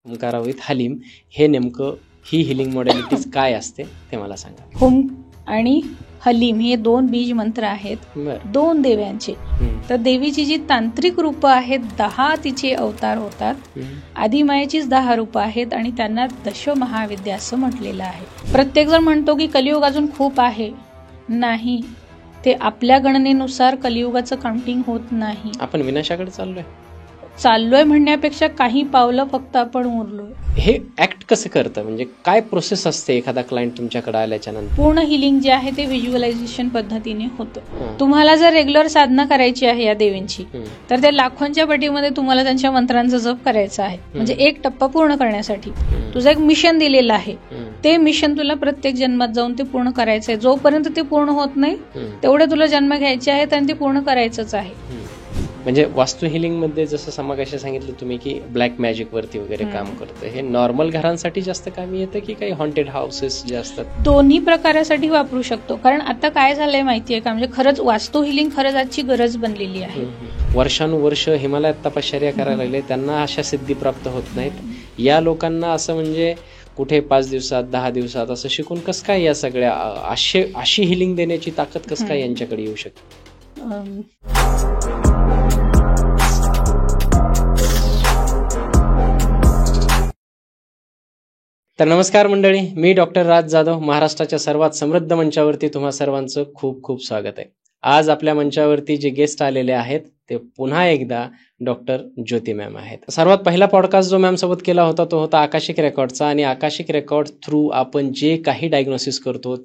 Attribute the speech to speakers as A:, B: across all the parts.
A: हुंकारा with haleem हे नेमकं ही healing मॉडेलिटीज काय असते ते मला सांगा.
B: हुम आणि हलीम हे दोन बीज मंत्र आहेत, दोन देव्यांचे. तर देवीची जी तांत्रिक रूपं आहेत 10 तिचे अवतार होतात. आदिमायेचीच 10 रूपं आहेत आणि त्यांना दशमहाविद्या असं म्हटलेलं आहे. प्रत्येक जण म्हणतो की कलियुग अजून खूप आहे. नाही, ते आपल्या गणनेनुसार कलियुगाचं काउंटिंग होत नाही.
A: आपण विनाशाकडे
B: चाललोय म्हणण्यापेक्षा काही पावलं फक्त आपण उरलोय.
A: हे ऍक्ट कसं करतं, म्हणजे काय प्रोसेस असते एखादा क्लायंट तुमच्याकडे आल्याच्या नंतर?
B: पूर्ण हिलिंग जे आहे ते व्हिज्युअलायझेशन पद्धतीने होतं. तुम्हाला जर रेग्युलर साधना करायची आहे या देवींची, तर त्या लाखोंच्या पटीमध्ये तुम्हाला त्यांच्या मंत्रांचा जप करायचा आहे. म्हणजे एक टप्पा पूर्ण करण्यासाठी तुझं एक मिशन दिलेलं आहे. ते मिशन तुला प्रत्येक जन्मात जाऊन ते पूर्ण करायचं आहे. जोपर्यंत ते पूर्ण होत नाही तेवढे तुला जन्म घ्यायचे आहेत आणि ते पूर्ण करायचंच आहे.
A: म्हणजे वास्तू हिलिंग मध्ये जसं समागाशी सांगितलं तुम्ही की ब्लॅक मॅजिक वरती वगैरे काम करतं, हे नॉर्मल घरांसाठी जास्त कामी येतं की काही हॉन्टेड हाऊसेस जे असतात?
B: दोन्ही प्रकारासाठी वापरू शकतो. कारण आता काय झालंय माहितीये का, म्हणजे खरंच वास्तू हिलिंग खरंच आजची गरज बनलेली आहे.
A: वर्षानुवर्ष हिमालयात तपश्चर्या करायला लागले, त्यांना अशा सिद्धी प्राप्त होत नाहीत. या लोकांना असं म्हणजे कुठे 5 दिवसात 10 दिवसात असं शिकून कसं काय या सगळ्या अशी हिलिंग देण्याची ताकद कसं काय यांच्याकडे येऊ शकते? तर नमस्कार मंडळी, मी डॉक्टर राज जाधव. महाराष्ट्राच्या सर्वात समृद्ध मंचावरती तुम्हा सर्वांचं खूप खूप स्वागत आहे. आज आपल्या मंचावरती जे गेस्ट आलेले आहेत ते पुन्हा एकदा डॉक्टर ज्योती मॅम आहेत. सर्वात पहिला पॉडकास्ट जो मॅम सोबत केला होता तो होता आकाशिक रेकॉर्डचा, आणि आकाशिक रेकॉर्ड थ्रू आपण जे काही डायग्नोसिस करतो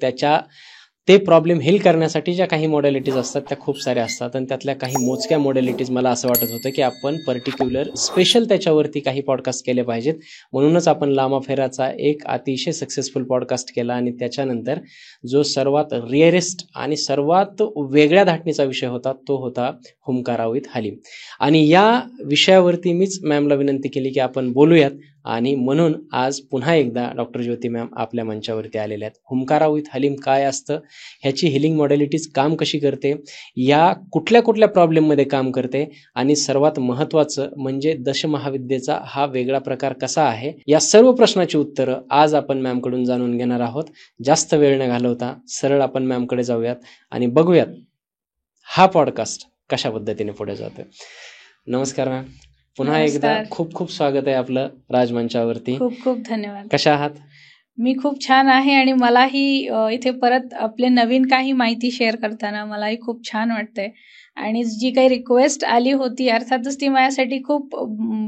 A: ते प्रॉब्लेम हिल करण्यासाठी ज्या काही मॉडेलिटीज असतात त्या खूप साऱ्या असतात, आणि त्यातल्या काही मोजक्या मॉडेलिटीज मला असं वाटत होतं की आपण पर्टिक्युलर स्पेशल त्याच्यावरती काही पॉडकास्ट केले पाहिजेत. म्हणूनच आपण लांबा फेराचा एक अतिशय सक्सेसफुल पॉडकास्ट केला, आणि त्याच्यानंतर जो सर्वात रिअरेस्ट आणि सर्वात वेगळ्या धाटणीचा विषय होता तो होता हुंकारा विथ हलीम. आणि या विषयावरती मीच मॅमला विनंती केली की आपण बोलूयात, आणि म्हणून आज पुन्हा एकदा डॉक्टर ज्योती मॅम आपल्या मंचावरती आलेल्या आहेत. हुंकारा विथ हलीम काय असतं, ह्याची हिलिंग मॉडेलिटीज काम कशी करते, या कुठल्या कुठल्या प्रॉब्लेममध्ये काम करते, आणि सर्वात महत्त्वाचं म्हणजे दशमहाविद्येचा हा वेगळा प्रकार कसा आहे, या सर्व प्रश्नाची उत्तरं आज आपण मॅमकडून जाणून घेणार आहोत. जास्त वेळ न घालवता सरळ आपण मॅमकडे जाऊयात आणि बघूयात हा पॉडकास्ट कशा पद्धतीने पुढे जातोय. नमस्कार मॅम, पुन्हा एकदा खूप खूप स्वागत आहे आपलं राजमंचावरती.
B: खूप खूप धन्यवाद.
A: कशा आहात?
B: मी खूप छान आहे, आणि मलाही इथे परत आपले नवीन काही माहिती शेअर करताना मलाही खूप छान वाटतंय. आणि जी काही रिक्वेस्ट आली होती अर्थातच ती माझ्यासाठी खूप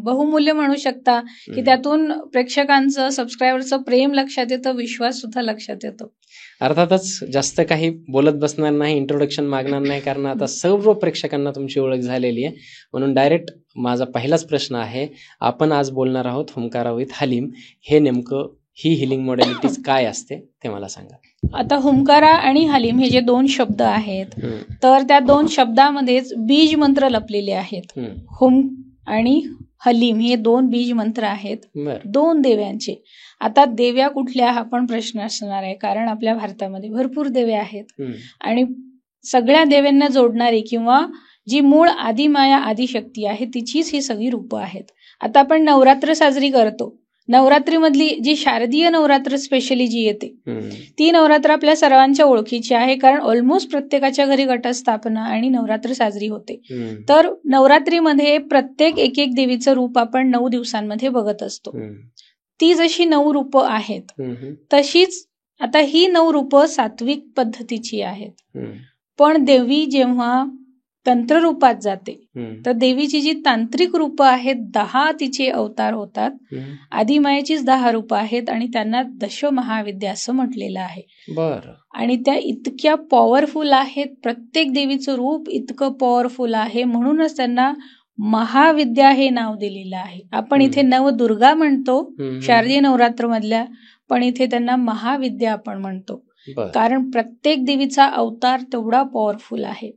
B: बहुमूल्य म्हणू शकता, की त्यातून प्रेक्षकांचं सबस्क्रायबरचं प्रेम लक्षात येतं, विश्वास सुद्धा लक्षात येतो.
A: अर्थातच जास्त काही बोलत बसणार नाही, इंट्रोडक्शन मागणार नाही, कारण आता सर्व प्रेक्षकांना तुमची ओळख झालेली आहे. म्हणून डायरेक्ट माझा पहिलाच प्रश्न आहे, आपण आज बोलणार आहोत हुंकारा विथ हलीम, हे नेमकं ही हिलिंग मॉडेलिटीज काय असते ते मला सांगा.
B: आता हुंकारा आणि हलीम हे जे 2 शब्द आहेत, तर त्या 2 शब्दामध्येच बीज मंत्र लपलेले आहेत. हुम आणि हलीम हे 2 बीज मंत्र आहेत, 2 देव्यांचे. आता देव्या कुठल्या हा पण प्रश्न असणार आहे, कारण आपल्या भारतामध्ये भरपूर देव्या आहेत, आणि सगळ्या देव्यांना जोडणारी किंवा जी मूळ आदिमाया आदिशक्ती आहे तिचीच ही सगळी रूपं आहेत. आता आपण नवरात्र साजरी करतो, नवरात्रीमधली जी शारदीय नवरात्र स्पेशली जी येते ती नवरात्र आपल्या सर्वांच्या ओळखीची आहे, कारण ऑलमोस्ट प्रत्येकाच्या घरी घटस्थापना आणि नवरात्र साजरी होते. तर नवरात्रीमध्ये प्रत्येक एक देवीचं रूप आपण 9 दिवसांमध्ये बघत असतो. ती जशी 9 रूपं आहेत तशीच आता ही 9 रूपं सात्विक पद्धतीची आहेत. पण देवी जेव्हा तंत्ररूपात जाते तर देवीची जी तांत्रिक रूपं आहेत 10 तिचे अवतार होतात. आदिमायेचीच 10 रूपं आहेत आणि त्यांना दशमहाविद्या असं म्हटलेलं आहे. आणि त्या इतक्या पॉवरफुल आहेत, प्रत्येक देवीचं रूप इतकं पॉवरफुल आहे, म्हणूनच त्यांना महाविद्या हे नाव दिलेलं आहे. आपण इथे नवदुर्गा म्हणतो शारदीय नवरात्र मधल्या, पण इथे त्यांना महाविद्या आपण म्हणतो, कारण प्रत्येक देवीचा अवतार तेवढा पॉवरफुल आहे.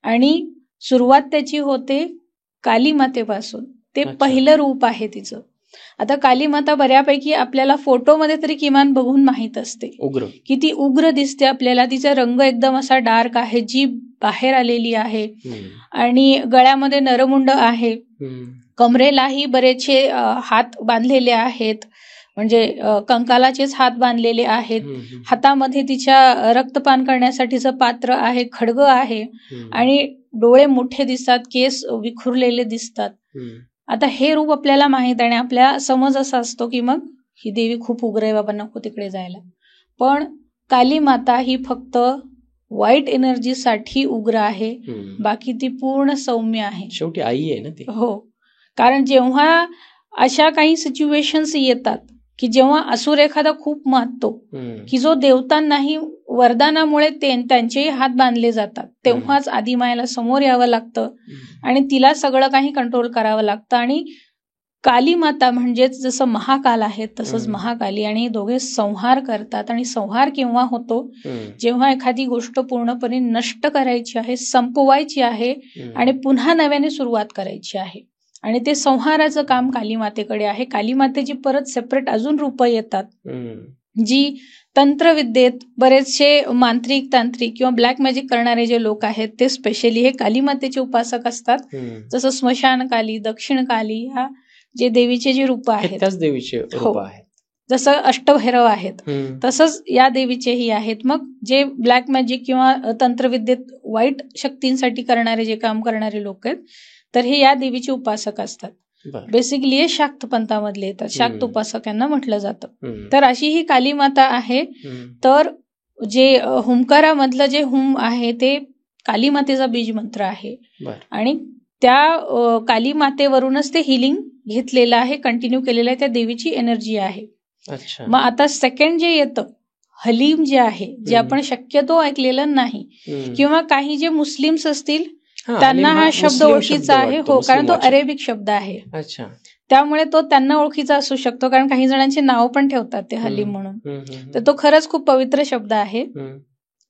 B: आणि सुरुवात त्याची होते काली मातेपासून. ते पहिलं रूप आहे तिचं. आता काली माता बऱ्यापैकी आपल्याला फोटोमध्ये तरी किमान बघून माहित असते की ती उग्र दिसते आपल्याला. तिचा रंग एकदम असा डार्क आहे, जी बाहेर आलेली आहे, आणि गळ्यामध्ये नरमुंड आहे, कमरेलाही बरेचसे हात बांधलेले आहेत, म्हणजे कंकालाचेच हात बांधलेले आहेत. हातामध्ये तिच्या रक्तपान करण्यासाठीचं पात्र आहे, खड्ग आहे आणि डोळे मोठे दिसतात, केस विखुरलेले दिसतात. आता हे रूप आपल्याला माहित आणि आपल्या समज असा असतो की मग ही देवी खूप उग्र आहे, बाबा नको तिकडे जायला. पण काली माता ही फक्त वाईट एनर्जीसाठी उग्र आहे, बाकी ती पूर्ण सौम्य आहे.
A: शेवटी आई आहे ना ती.
B: हो, कारण जेव्हा अशा काही सिच्युएशन्स येतात की जेव्हा असुर एखादा खूप माततो की जो देवतांनाही वरदानामुळे त्यांचेही हात बांधले जातात, तेव्हाच आदिमायेला समोर यावं लागतं आणि तिला सगळं काही कंट्रोल करावं लागतं. आणि काली माता म्हणजेच जसं महाकाल आहे तसंच महाकाली, आणि दोघे संहार करतात. आणि संहार केव्हा होतो, जेव्हा एखादी गोष्ट पूर्णपणे नष्ट करायची आहे, संपवायची आहे आणि पुन्हा नव्याने सुरुवात करायची आहे. आणि ते संहाराचं काम कालीमातेकडे आहे. कालीमातेची परत सेपरेट अजून रूपं येतात, जी तंत्रविद्येत बरेचसे मांत्रिक तांत्रिक किंवा ब्लॅक मॅजिक करणारे जे लोक आहेत ते स्पेशली हे कालीमातेचे उपासक असतात. जसं स्मशान काली, दक्षिण काली, ह्या जे देवीचे जे रूप आहेत
A: त्याच देवीचे रूप आहेत.
B: जसं अष्टभैरव आहेत तसंच या देवीचेही आहेत. मग जे ब्लॅक मॅजिक किंवा तंत्रविद्येत वाईट शक्तींसाठी करणारे जे काम करणारे लोक आहेत तर हे या देवीचे उपासक असतात. बेसिकली हे शाक्त पंथामधले येतात, शाक्त उपासक यांना म्हटलं जातं. तर अशी ही काली माता आहे. तर जे हुंकारामधलं जे हुम आहे ते काली मातेचा बीज मंत्र आहे आणि त्या काली मातेवरूनच ते हिलिंग घेतलेलं आहे, कंटिन्यू केलेलं आहे, त्या देवीची एनर्जी आहे. मग आता सेकंड जे येतं हलीम जे आहे, जे आपण शक्यतो ऐकलेलं नाही, किंवा काही जे मुस्लिम्स असतील त्यांना हा शब्द ओळखीचा आहे. हो, कारण तो अरेबिक शब्द आहे, त्यामुळे तो त्यांना ओळखीचा असू शकतो, कारण काही जणांचे नाव पण ठेवतात ते हलीम म्हणून. तर तो खरंच खूप पवित्र शब्द आहे.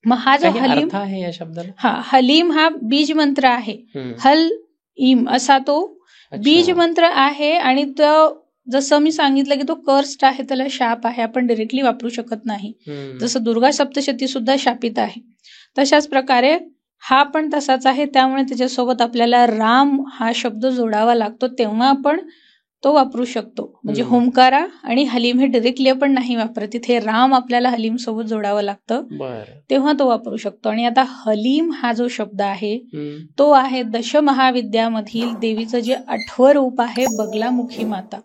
B: मग हा जो हलीम
A: आहे या शब्दाला,
B: हलीम हा बीज मंत्र आहे. हल इम असा तो बीज मंत्र आहे. आणि तो जसं मी सांगितलं की तो कर्स्ड आहे, त्याला शाप आहे, आपण डायरेक्टली वापरू शकत नाही. जसं दुर्गा सप्तशती सुद्धा शापित आहे, तशाच प्रकारे हा पण तसाच आहे. त्यामुळे त्याच्यासोबत आपल्याला राम हा शब्द जोडावा लागतो, तेव्हा आपण तो वापरू शकतो. म्हणजे होमकारा आणि हलीम हे डायरेक्टली आपण नाही वापरत, इथे राम आपल्याला हलीम सोबत जोडावं लागतं, तेव्हा तो वापरू शकतो. आणि आता हलीम हा जो शब्द आहे तो आहे दशमहाविद्यामधील देवीचं जे 8वं रूप आहे, बगलामुखी माता.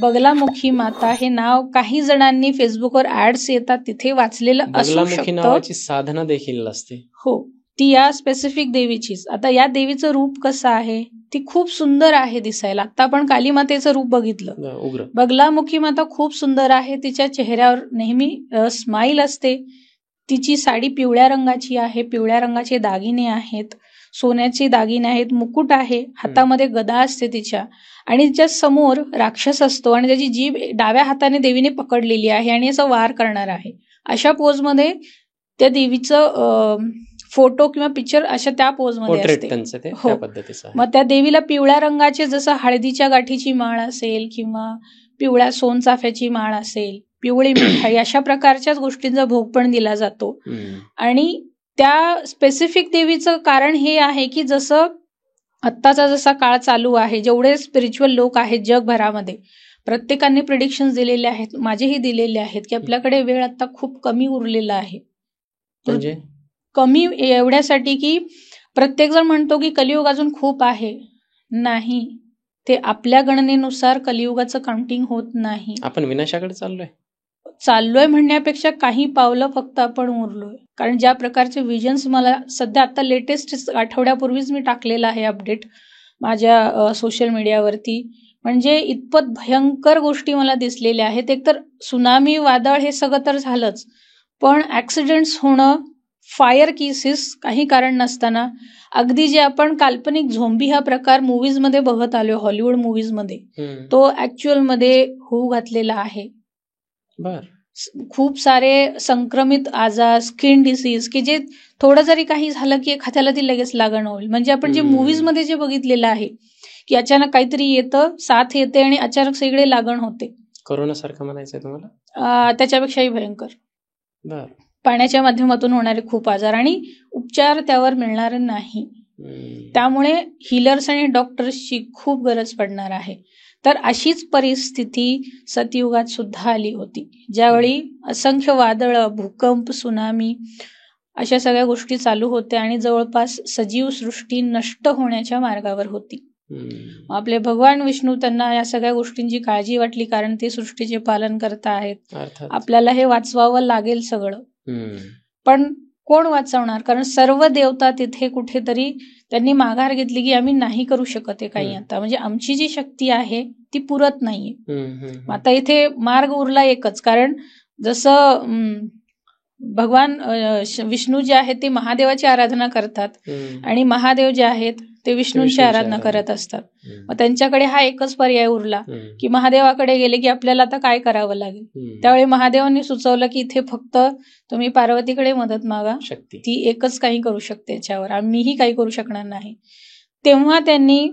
B: बगलामुखी माता हे नाव काही जणांनी फेसबुकवर ऍड्स येतात तिथे वाचलेलं असू शकतं.
A: नावाची साधना देखील असते.
B: हो, ती या स्पेसिफिक देवीचीच. आता या देवीचं रूप कसं आहे, ती खूप सुंदर आहे दिसायला. आता आपण काली मातेचं रूप बघितलं,
A: उग्र.
B: बगलामुखी माता खूप सुंदर आहे, तिच्या चेहऱ्यावर नेहमी स्माईल असते. तिची साडी पिवळ्या रंगाची आहे, पिवळ्या रंगाचे दागिने आहेत, सोन्याचे दागिने आहेत, मुकुट आहे, हातामध्ये गदा असते तिच्या, आणि तिच्या समोर राक्षस असतो आणि त्याची जीभ डाव्या हाताने देवीने पकडलेली आहे आणि असं वार करणार आहे. अशा पोजमध्ये त्या देवीचं फोटो किंवा पिक्चर अशा त्या पोजमध्ये असते. हो, मग त्या देवीला पिवळ्या रंगाचे, जसं हळदीच्या गाठीची माळ असेल किंवा पिवळ्या सोनचाफ्याची माळ असेल, पिवळी मिठाई, अशा प्रकारच्याच गोष्टींचा भोग पण दिला जातो. आणि त्या स्पेसिफिक देवीचं कारण हे आहे की जसं आत्ताचा जसा काळ चालू आहे, जेवढे स्पिरिच्युअल लोक आहेत जगभरामध्ये, प्रत्येकाने प्रिडिक्शन्स दिलेले आहेत, माझेही दिलेले आहेत, की आपल्याकडे वेळ आता खूप कमी उरलेला आहे.
A: म्हणजे
B: कमी एवढ्यासाठी की प्रत्येक जण म्हणतो की कलियुग अजून खूप आहे. नाही, ते आपल्या गणनेनुसार कलियुगाचं काउंटिंग होत नाही.
A: आपण विनाशाकडे
B: चाललोय म्हणण्यापेक्षा काही पावलं फक्त आपण उरलोय. कारण ज्या प्रकारचे विजन्स मला सध्या आता लेटेस्ट आठवड्यापूर्वीच मी टाकलेला आहे अपडेट माझ्या सोशल मीडियावरती, म्हणजे इतपत भयंकर गोष्टी मला दिसलेल्या आहेत. एकतर सुनामी, वादळ हे सगळं तर झालंच, पण ऍक्सिडेंट्स होणं, फायर केसेस काही कारण नसताना, अगदी जे आपण काल्पनिक झोंबी हा प्रकार मूवीज मध्ये बघत आलो हॉलिवूड मूवीज मध्ये, तो ऍक्च्युअल मध्ये होऊ घातलेला आहे. खूप सारे संक्रमित आजार, स्किन डिसीज, की जे थोडं जरी काही झालं की एखाद्याला ती लगेच लागण होईल. म्हणजे आपण जे मूवीज मध्ये जे बघितलेलं आहे की अचानक काहीतरी येतं, साथ येते आणि अचानक सगळे लागण होते.
A: कोरोना सारखं म्हणायचंय
B: तुम्हाला? त्याच्यापेक्षाही भयंकर. पाण्याच्या माध्यमातून होणारे खूप आजार आणि उपचार त्यावर मिळणार नाही. त्यामुळे हिलर्स आणि डॉक्टर्सची खूप गरज पडणार आहे. तर अशीच परिस्थिती सतयुगात सुद्धा आली होती, ज्यावेळी असंख्य वादळं, भूकंप, सुनामी अशा सगळ्या गोष्टी चालू होत्या आणि जवळपास सजीव सृष्टी नष्ट होण्याच्या मार्गावर होती. आपले भगवान विष्णू त्यांना या सगळ्या गोष्टींची काळजी वाटली, कारण ते सृष्टीचे पालन करता आहेत. आपल्याला हे वाचवावं लागेल सगळं. पण कोण वाचवणार? कारण सर्व देवता तिथे कुठेतरी त्यांनी माघार घेतली की आम्ही नाही करू शकत आहे काही आता, म्हणजे आमची जी शक्ती आहे ती पुरत नाहीये. आता इथे मार्ग उरला एकच, कारण जसं भगवान विष्णू जे आहेत ते महादेवाची आराधना करतात आणि महादेव जे आहेत ते विष्णूंची आराधना करत असतात. मग त्यांच्याकडे हा एकच पर्याय उरला की महादेवाकडे गेले की आपल्याला आता काय करावं लागेल. त्यावेळी महादेवांनी सुचवलं की इथे फक्त तुम्ही पार्वतीकडे मदत मागा, ती एकच काही करू शकते, याच्यावर आम्हीही काही करू शकणार नाही. तेव्हा त्यांनी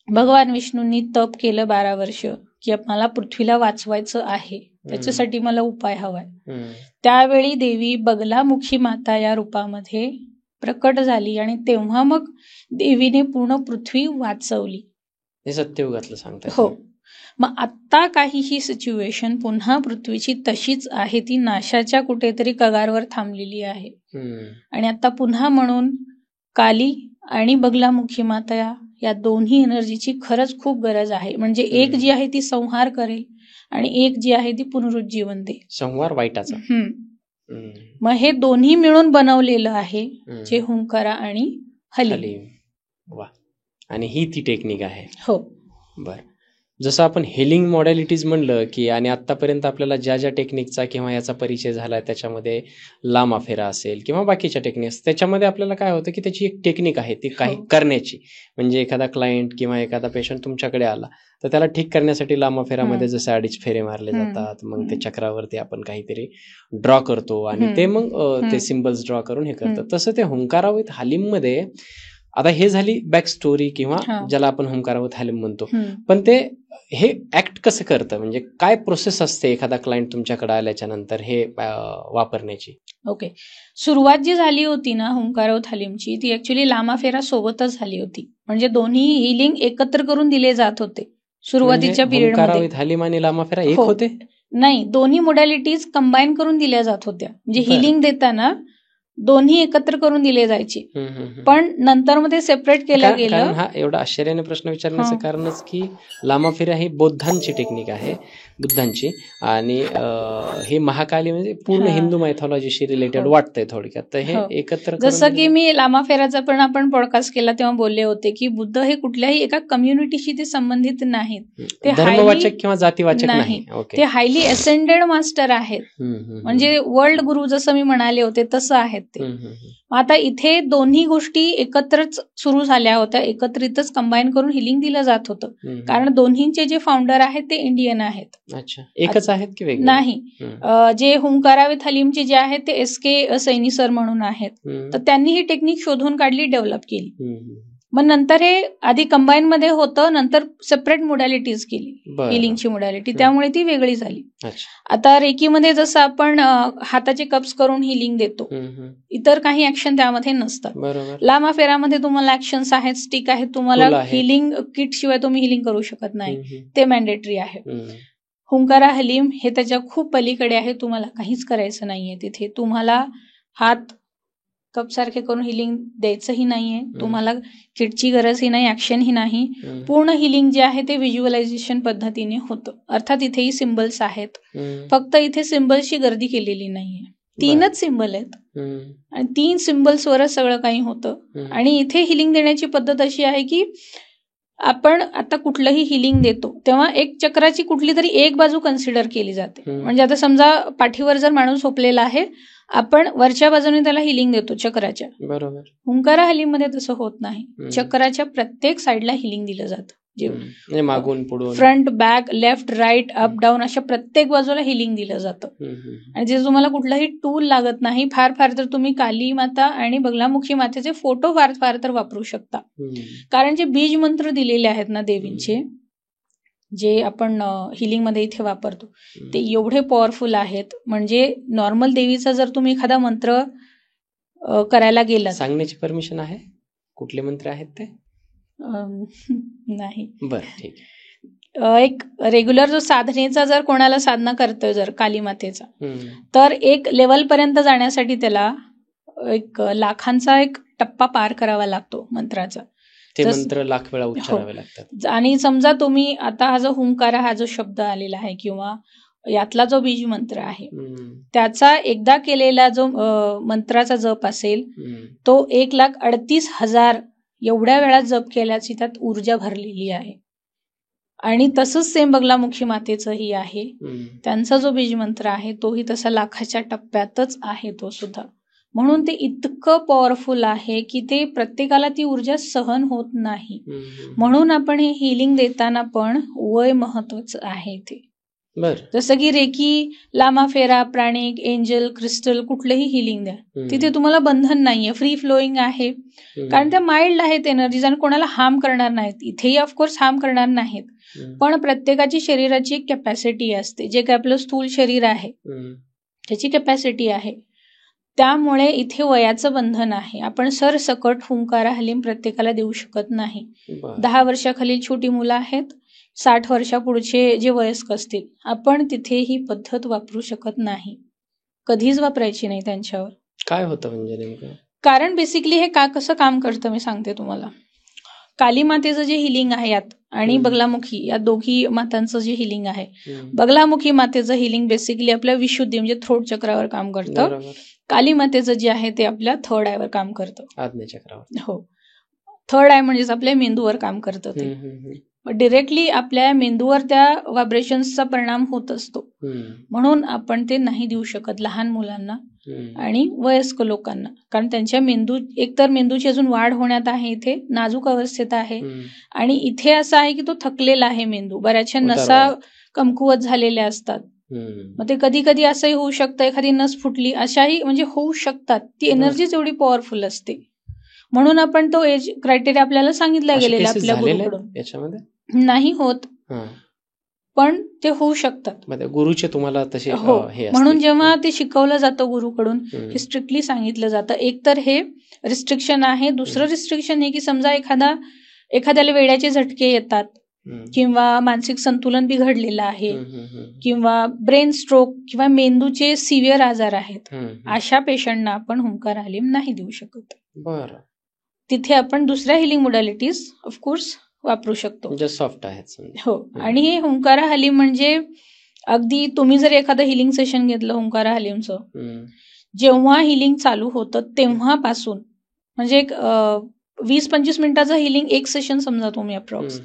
B: भगवान विष्णूंनी तप केलं 12 वर्ष की मला पृथ्वीला वाचवायचं आहे, त्याच्यासाठी मला उपाय हवाय. त्यावेळी देवी बगलामुखी माता या रूपामध्ये प्रकट झाली आणि तेव्हा मग देवीने पूर्ण पृथ्वी वाचवली.
A: हे सत्ययुगातलं सांगतात.
B: हो. मग आता काही ही सिच्युएशन पुन्हा पृथ्वीची तशीच आहे, ती नाशाच्या कुठेतरी कगारवर थांबलेली आहे. आणि आता पुन्हा म्हणून काली आणि बगलामुखी माता या दोन्ही एनर्जीची खरंच खूप गरज आहे. म्हणजे एक जी आहे ती संहार करेल आणि एक जी आहे ती पुनरुज्जीवन देईल.
A: संहार वाईटाचा.
B: मग हे दोन्ही मिळून बनवलेलं आहे जे हुंकारा आणि हलीम.
A: वा. आणि ही ती टेक्निक आहे.
B: हो.
A: बर. जसं आपण हेलिंग मॉडॅलिटीज म्हणलं की, आणि आतापर्यंत आपल्याला ज्या ज्या टेक्निकचा किंवा याचा परिचय झाला त्याच्यामध्ये लांब फेरा असेल किंवा बाकीच्या टेक्निक्स, त्याच्यामध्ये आपल्याला काय होतं की त्याची एक टेक्निक आहे ती काही करण्याची. म्हणजे एखादा क्लायंट किंवा एखादा पेशंट तुमच्याकडे आला तर त्याला ठीक करण्यासाठी लांब फेरामध्ये जसे 2.5 फेरे मारले जातात, मग ते चक्रावरती आपण काहीतरी ड्रॉ करतो आणि ते मग ते सिम्बल्स ड्रॉ करून हे करतात. तसं ते हुंकारावित हलीम मध्ये आता हे झाली बॅक स्टोरी किंवा ज्याला आपण हुंकारावित हलीम म्हणतो. पण ते हे ऍक्ट कसं करतं, म्हणजे काय प्रोसेस असते एखादा क्लायंट तुमच्याकडे आल्याच्या नंतर हे वापरण्याची?
B: ओके. सुरुवात जी झाली होती ना हुंकारावित हलीमची, ती ऍक्च्युली लामा फेरा सोबतच झाली होती. म्हणजे दोन्ही हिलिंग एकत्र करून दिले जात होते सुरुवातीच्या पिरियड मध्ये.
A: हुंकारावित हलीम आणि लामा फेरा एक होते?
B: नाही, दोन्ही मोडॅलिटीज कंबाईन करून दिल्या जात होत्या. म्हणजे हिलिंग देताना दोन्ही एकत्र करून दिले जायचे, पण नंतर मध्ये सेपरेट केलं गेलं.
A: हा एवढा आश्चर्याने प्रश्न विचारण्याचं कारणच की लामा फेरा ही बौद्धांची टेक्निक आहे, बुद्धांची, आणि हे महाकाली म्हणजे पूर्ण हिंदू मायथॉलॉजीशी रिलेटेड वाटतंय थोडक्यात. तर हे एकत्र,
B: जसं की मी लामा फेराचा पण आपण पॉडकास्ट केला तेव्हा बोलले होते की बुद्ध हे कुठल्याही एका कम्युनिटीशी ते संबंधित नाहीत, ते
A: धर्मवाचक किंवा जातीवाचक नाही,
B: ते हायली असेंडेड मास्टर आहेत. म्हणजे वर्ल्ड गुरु जसं मी म्हणाले होते तसं आहेत ते. आता इथे दोन्ही गोष्टी एकत्रच सुरू झाल्या होत्या, एकत्रितच कंबाईन करून हिलिंग दिलं जात होतं, कारण दोन्हींचे जे फाउंडर आहेत ते इंडियन आहेत.
A: अच्छा, एकच आहेत की वेगळे?
B: नाही, जे हुंकारावित हलीमचे जे आहेत ते SK सैनी सर म्हणून आहेत, तर त्यांनी ही टेक्निक शोधून काढली, डेव्हलप केली. मग नंतर हे आधी कंबाईन मध्ये होतं, नंतर सेपरेट मोडॅलिटीज केली हिलिंगची मोडॅलिटी, त्यामुळे ती वेगळी झाली. आता रेकीमध्ये जसं आपण हाताचे कप्स करून हिलिंग देतो, इतर काही ऍक्शन त्यामध्ये नसतात. लामा फेरामध्ये तुम्हाला ऍक्शन्स आहेत, स्टिक आहेत, तुम्हाला हिलिंग किट शिवाय तुम्ही हिलिंग करू शकत नाही, ते मॅन्डेटरी आहे. हुंकारा हलीम हे त्याच्या खूप पलीकडे आहे, तुम्हाला काहीच करायचं नाहीये तिथे. तुम्हाला हात कप सारखे करून हिलिंग द्यायचंही नाहीये, तुम्हाला किटची गरजही नाही, ऍक्शनही नाही. पूर्ण हिलिंग जे आहे ते व्हिज्युअलायझेशन पद्धतीने होतं. अर्थात इथेही सिम्बल्स आहेत, फक्त इथे सिम्बल्सची गर्दी केलेली नाहीये. 3च सिम्बल आहेत आणि 3 सिम्बल्सवरच सगळं काही होतं. आणि इथे हिलिंग देण्याची पद्धत अशी आहे की आपण आता कुठलंही हिलिंग देतो तेव्हा एक चक्राची कुठली तरी एक बाजू कन्सिडर केली जाते. म्हणजे आता समजा पाठीवर जर माणूस झोपलेला आहे, आपण वरच्या बाजूने त्याला हिलिंग देतो चक्राच्या.
A: बरोबर.
B: हुंकारा हलीम मध्ये तसं होत नाही, चक्राच्या प्रत्येक साईडला हिलिंग दिलं जातं.
A: जे मागून पुढून,
B: front, back, left, right, up, down अशा प्रत्येक बाजूला हिलिंग दिलं जातं. आणि जे तुम्हाला कुठलाही टूल लागत नाही. फार फार तर तुम्ही काली माता आणि बगलामुखी मातेचे फोटो फार फार तर वापरू शकता, कारण जे बीज मंत्र दिलेले आहेत ना देवींचे, जे आपण हिलिंग मध्ये इथे वापरतो, ते एवढे पॉवरफुल आहेत. म्हणजे नॉर्मल देवीचा जर तुम्ही एखादा मंत्र करायला गेला,
A: सांगण्याची परमिशन आहे कुठले मंत्र आहेत ते?
B: नाही.
A: बर, ठीक.
B: एक रेग्युलर जो साधनेचा जर कोणाला साधना करतोय जर कालीमातेचा, तर एक लेवल पर्यंत जाण्यासाठी त्याला एक लाखांचा एक टप्पा पार करावा लागतो मंत्राचा.
A: ते मंत्र लाख वेळा उच्चारावे लागतात.
B: आणि समजा तुम्ही आता हा जो हुंकारा हा जो शब्द आलेला आहे किंवा यातला जो बीज मंत्र आहे त्याचा एकदा केलेला जो मंत्राचा जप असेल तो 1,38,000 एवढ्या वेळा जप केल्याची त्यात ऊर्जा भरलेली आहे. आणि तसंच सेम बगलामुखी मातेचंही आहे. त्यांचा जो बीज मंत्र आहे तोही तसा लाखाच्या टप्प्यातच आहे तो सुद्धा. म्हणून ते इतकं पॉवरफुल आहे की ते प्रत्येकाला ती ऊर्जा सहन होत नाही. म्हणून आपण हे हिलिंग देताना पण वय महत्वाचं आहे ते. जसं की रेकी, लामा फेरा, प्राणिक, एंजल, क्रिस्टल कुठलेही हिलिंग द्या, तिथे तुम्हाला बंधन नाहीये, फ्री फ्लोईंग आहे. कारण त्या माइल्ड आहेत एनर्जीज आणि कोणाला हार्म करणार नाहीत. इथेही ऑफकोर्स हार्म करणार नाहीत, पण प्रत्येकाची शरीराची एक कॅपॅसिटी असते. जे काही आपलं स्थूल शरीर आहे त्याची कॅपॅसिटी आहे. त्यामुळे इथे वयाचं बंधन आहे. आपण सरसकट हुंकारा हलीम प्रत्येकाला देऊ शकत नाही. 10 वर्षाखालील छोटी मुलं आहेत, 60 वर्षापुढचे जे वयस्क असतील, आपण तिथे ही पद्धत वापरू शकत नाही, कधीच वापरायची नाही त्यांच्यावर.
A: काय होतं म्हणजे नेमकं?
B: कारण बेसिकली हे कसं काम करतं मी सांगते तुम्हाला. काली मातेचं जे हिलिंग आहे यात आणि बगलामुखी या दोघी मातांचं जे हिलिंग आहे, बगलामुखी मातेचं हिलिंग बेसिकली आपल्या विशुद्धी म्हणजे थ्रोट चक्रावर काम करतं. काली मातेचं जे आहे ते आपल्या थर्ड आयवर काम करतं,
A: आज्ञाचक्रावर.
B: हो, थर्ड आय म्हणजेच आपल्या मेंदूवर काम करतं ते. डिरेक्टली आपल्या मेंदूवर त्या व्हायब्रेशन्सचा परिणाम होत असतो. म्हणून आपण ते नाही देऊ शकत लहान मुलांना आणि वयस्क लोकांना. कारण त्यांच्या एकतर मेंदूची अजून वाढ होण्यात आहे, इथे नाजूक अवस्थेत आहे, आणि इथे असं आहे की तो थकलेला आहे मेंदू, बऱ्याचशा नसा कमकुवत झालेल्या असतात. मग ते कधी कधी असंही होऊ शकतं, एखादी नस फुटली, अशाही म्हणजे होऊ शकतात. ती एनर्जीच एवढी पॉवरफुल असते. म्हणून आपण तो एज क्रायटेरिया आपल्याला सांगितला गेलेला आपल्या गुरुकडून.
A: याच्यामध्ये
B: नाही होत, पण ते होऊ शकतात.
A: गुरुचे तुम्हाला तसे
B: हो. म्हणून जेव्हा ते शिकवलं जातं गुरुकडून, हे स्ट्रिक्टली सांगितलं जातं. एक तर हे रिस्ट्रिक्शन आहे. दुसरं रिस्ट्रिक्शन हे की समजा एखाद्याला वेड्याचे झटके येतात किंवा मानसिक संतुलन बिघडलेलं आहे किंवा ब्रेन स्ट्रोक किंवा मेंदूचे सिव्हिअर आजार आहेत, अशा पेशंटना आपण हुंकार हलीम नाही देऊ शकत.
A: बरं.
B: तिथे आपण दुसऱ्या हिलिंग मोडॅलिटीज ऑफकोर्स वापरू शकतो,
A: सॉफ्ट आहेत.
B: हो. आणि हे हुंकारा हलीम म्हणजे अगदी तुम्ही जर एखादं हिलिंग सेशन घेतलं हुंकारा हलीमचं, जेव्हा हिलिंग चालू होतं तेव्हापासून म्हणजे एक 20-25 मिनिटाचं हिलिंग एक सेशन समजा तुम्ही अप्रॉक्स,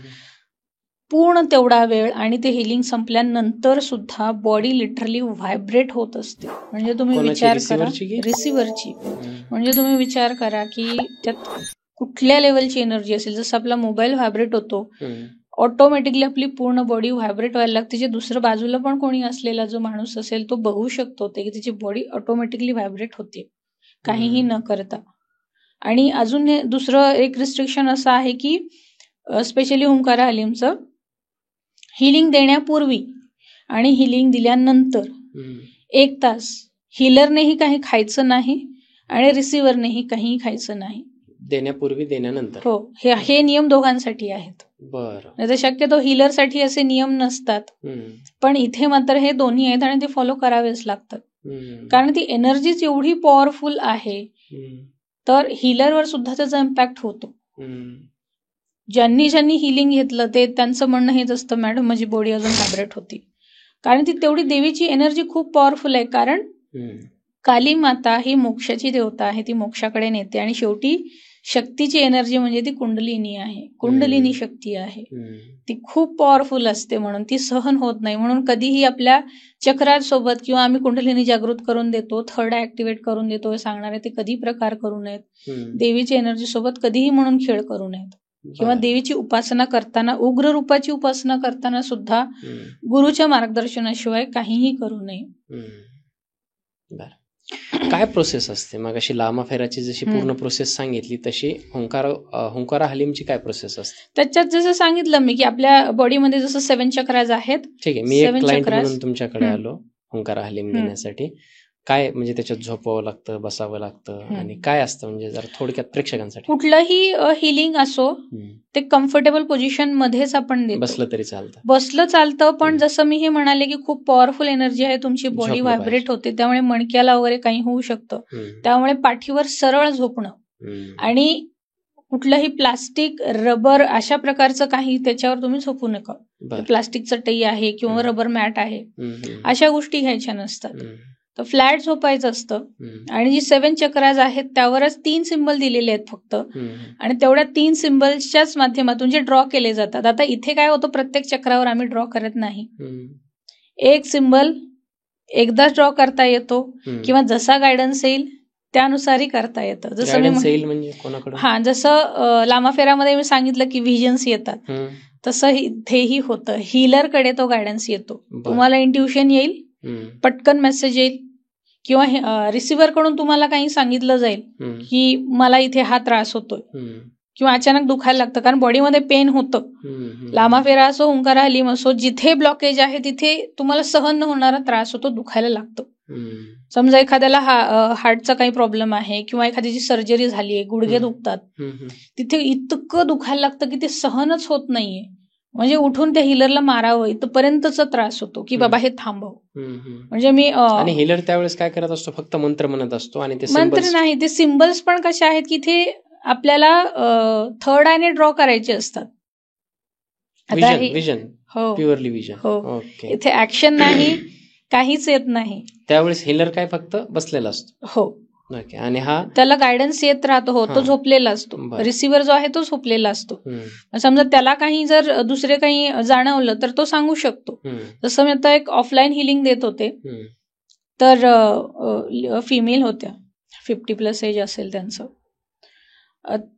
B: पूर्ण तेवढा वेळ आणि ते हिलिंग संपल्यानंतर सुद्धा बॉडी लिटरली व्हायब्रेट होत असते. म्हणजे तुम्ही विचार करा, रिसिव्हरची, म्हणजे तुम्ही विचार करा की त्यात कुठल्या लेवलची एनर्जी असेल. जसं आपला मोबाईल व्हायब्रेट होतो, ऑटोमॅटिकली आपली पूर्ण बॉडी व्हायब्रेट व्हायला लागते. जे दुसरं बाजूला पण कोणी असलेला जो माणूस असेल तो बघू शकतो ते की त्याची बॉडी ऑटोमॅटिकली व्हायब्रेट होते काहीही न करता. आणि अजून दुसरं एक रिस्ट्रिक्शन असं आहे की स्पेशली हुंकारा हलीमचं हिलिंग देण्यापूर्वी आणि हिलिंग दिल्यानंतर 1 तास हिलरनेही काही खायचं नाही आणि रिसिव्हरनेही काही खायचं नाही.
A: देण्यापूर्वी देण्यानंतर,
B: हो. हे नियम दोघांसाठी आहेत.
A: बरं.
B: नाही तर शक्यतो हिलरसाठी असे नियम नसतात, पण इथे मात्र हे दोन्ही आहेत आणि ते फॉलो करावेच लागतात. कारण ती एनर्जीच एवढी पॉवरफुल आहे, तर हिलरवर सुद्धा त्याचा इम्पॅक्ट होतो. ज्यांनी हिलिंग घेतलं ते त्यांचं म्हणणं हेच असतं, मॅडम माझी बॉडी अजून व्हायब्रेट होती. कारण ती तेवढी देवीची एनर्जी खूप पॉवरफुल आहे. कारण काली माता ही मोक्षाची देवता आहे, ती मोक्षाकडे नेते. आणि शेवटी शक्तीची एनर्जी म्हणजे ती कुंडलिनी आहे, कुंडलिनी शक्ती आहे. ती खूप पॉवरफुल असते, म्हणून ती सहन होत नाही. म्हणून कधीही आपल्या चक्रासोबत किंवा आम्ही कुंडलिनी जागृत करून देतो, थर्ड ऍक्टिव्हेट करून देतो हे सांगणारे ते कधी प्रकार करू नयेत. देवीची एनर्जी सोबत कधीही म्हणून खेळ करू नयेत. किंवा देवीची उपासना करताना, उग्र रूपाची उपासना करताना सुद्धा गुरुच्या मार्गदर्शनाशिवाय काहीही करू नये.
A: काय प्रोसेस असते? मग अशी लामा फेराची जशी पूर्ण प्रोसेस सांगितली तशी हुंकारा हलीमची काय प्रोसेस असते?
B: त्याच्यात जसं सांगितलं मी की आपल्या बॉडीमध्ये जसं 7 चक्राज आहेत.
A: ठीक आहे, मी एक क्लायंट म्हणून तुमच्याकडे आलो हुंकारा हलीम घेण्यासाठी, काय म्हणजे त्याच्यात झोपावं लागतं, बसावं लागतं आणि काय असतं म्हणजे जरा थोडक्यात प्रेक्षकांसाठी?
B: कुठलंही हिलिंग असो ते कम्फर्टेबल पोझिशन मध्येच आपण देतो. बसलं चालतं, पण जसं मी हे म्हणाले की खूप पॉवरफुल एनर्जी आहे, तुमची बॉडी व्हायब्रेट होते, त्यामुळे मणक्याला वगैरे काही होऊ शकतं. त्यामुळे पाठीवर सरळ झोपणं आणि कुठलंही प्लास्टिक, रबर अशा प्रकारचं काही त्याच्यावर तुम्ही झोपू नका. प्लास्टिक चटई आहे किंवा रबर मॅट आहे, अशा गोष्टी घ्यायच्या नसतात. तर फ्लॅट झोपायचं असतं आणि जी 7 चक्राज आहेत त्यावरच 3 सिंबल दिलेले आहेत फक्त, आणि तेवढ्या 3 सिंबल्सच्याच माध्यमातून जे ड्रॉ केले जातात. आता इथे काय होतं, प्रत्येक चक्रावर आम्ही ड्रॉ करत नाही. एक सिंबल एकदाच ड्रॉ करता येतो किंवा जसा गायडन्स येईल त्यानुसारही करता येतं. जसं मी जसं लामाफेरामध्ये मी सांगितलं की व्हिजन्स येतात, तसं इथेही होतं. हीलरकडे तो गायडन्स येतो. तुम्हाला इंट्युशन येईल, पटकन मेसेज येईल किंवा रिसिव्हर कडून तुम्हाला काही सांगितलं जाईल की मला इथे हा त्रास होतोय किंवा अचानक दुखायला लागतं, कारण बॉडीमध्ये पेन होतं. लामाफेरा असो, ओंकारा हलीम असो, जिथे ब्लॉकेज आहे तिथे तुम्हाला सहन न होणारा त्रास होतो, दुखायला लागतो. समजा एखाद्याला हार्टचा काही प्रॉब्लेम आहे किंवा एखाद्याची सर्जरी झाली आहे, गुडघे दुखतात, तिथे इतकं दुखायला लागतं की ते सहनच होत नाहीये. म्हणजे उठून त्या हिलरला मारावं इथपर्यंतचा त्रास होतो की बाबा हे थांबव. म्हणजे मी
A: आणि हिलर त्यावेळेस काय करत असतो, फक्त मंत्र म्हणत असतो आणि ते
B: मंत्र नाही, ते सिम्बल्स पण कसे आहेत की ते आपल्याला थर्ड आयने ड्रॉ करायचे असतात.
A: Vision, purely vision.
B: हो, इथे ऍक्शन नाही, काहीच येत नाही.
A: त्यावेळेस हिलर काय फक्त बसलेला असतो.
B: हो,
A: आणि हा
B: त्याला गायडन्स येत राहतो. हो, तो झोपलेला असतो. रिसिव्हर जो आहे तो झोपलेला असतो. समजा त्याला काही जर दुसरे काही जाणवलं तर तो सांगू शकतो. जसं मी आता एक ऑफलाईन हिलिंग देत होते, तर फिमेल होत्या, 50+ एज असेल त्यांचं.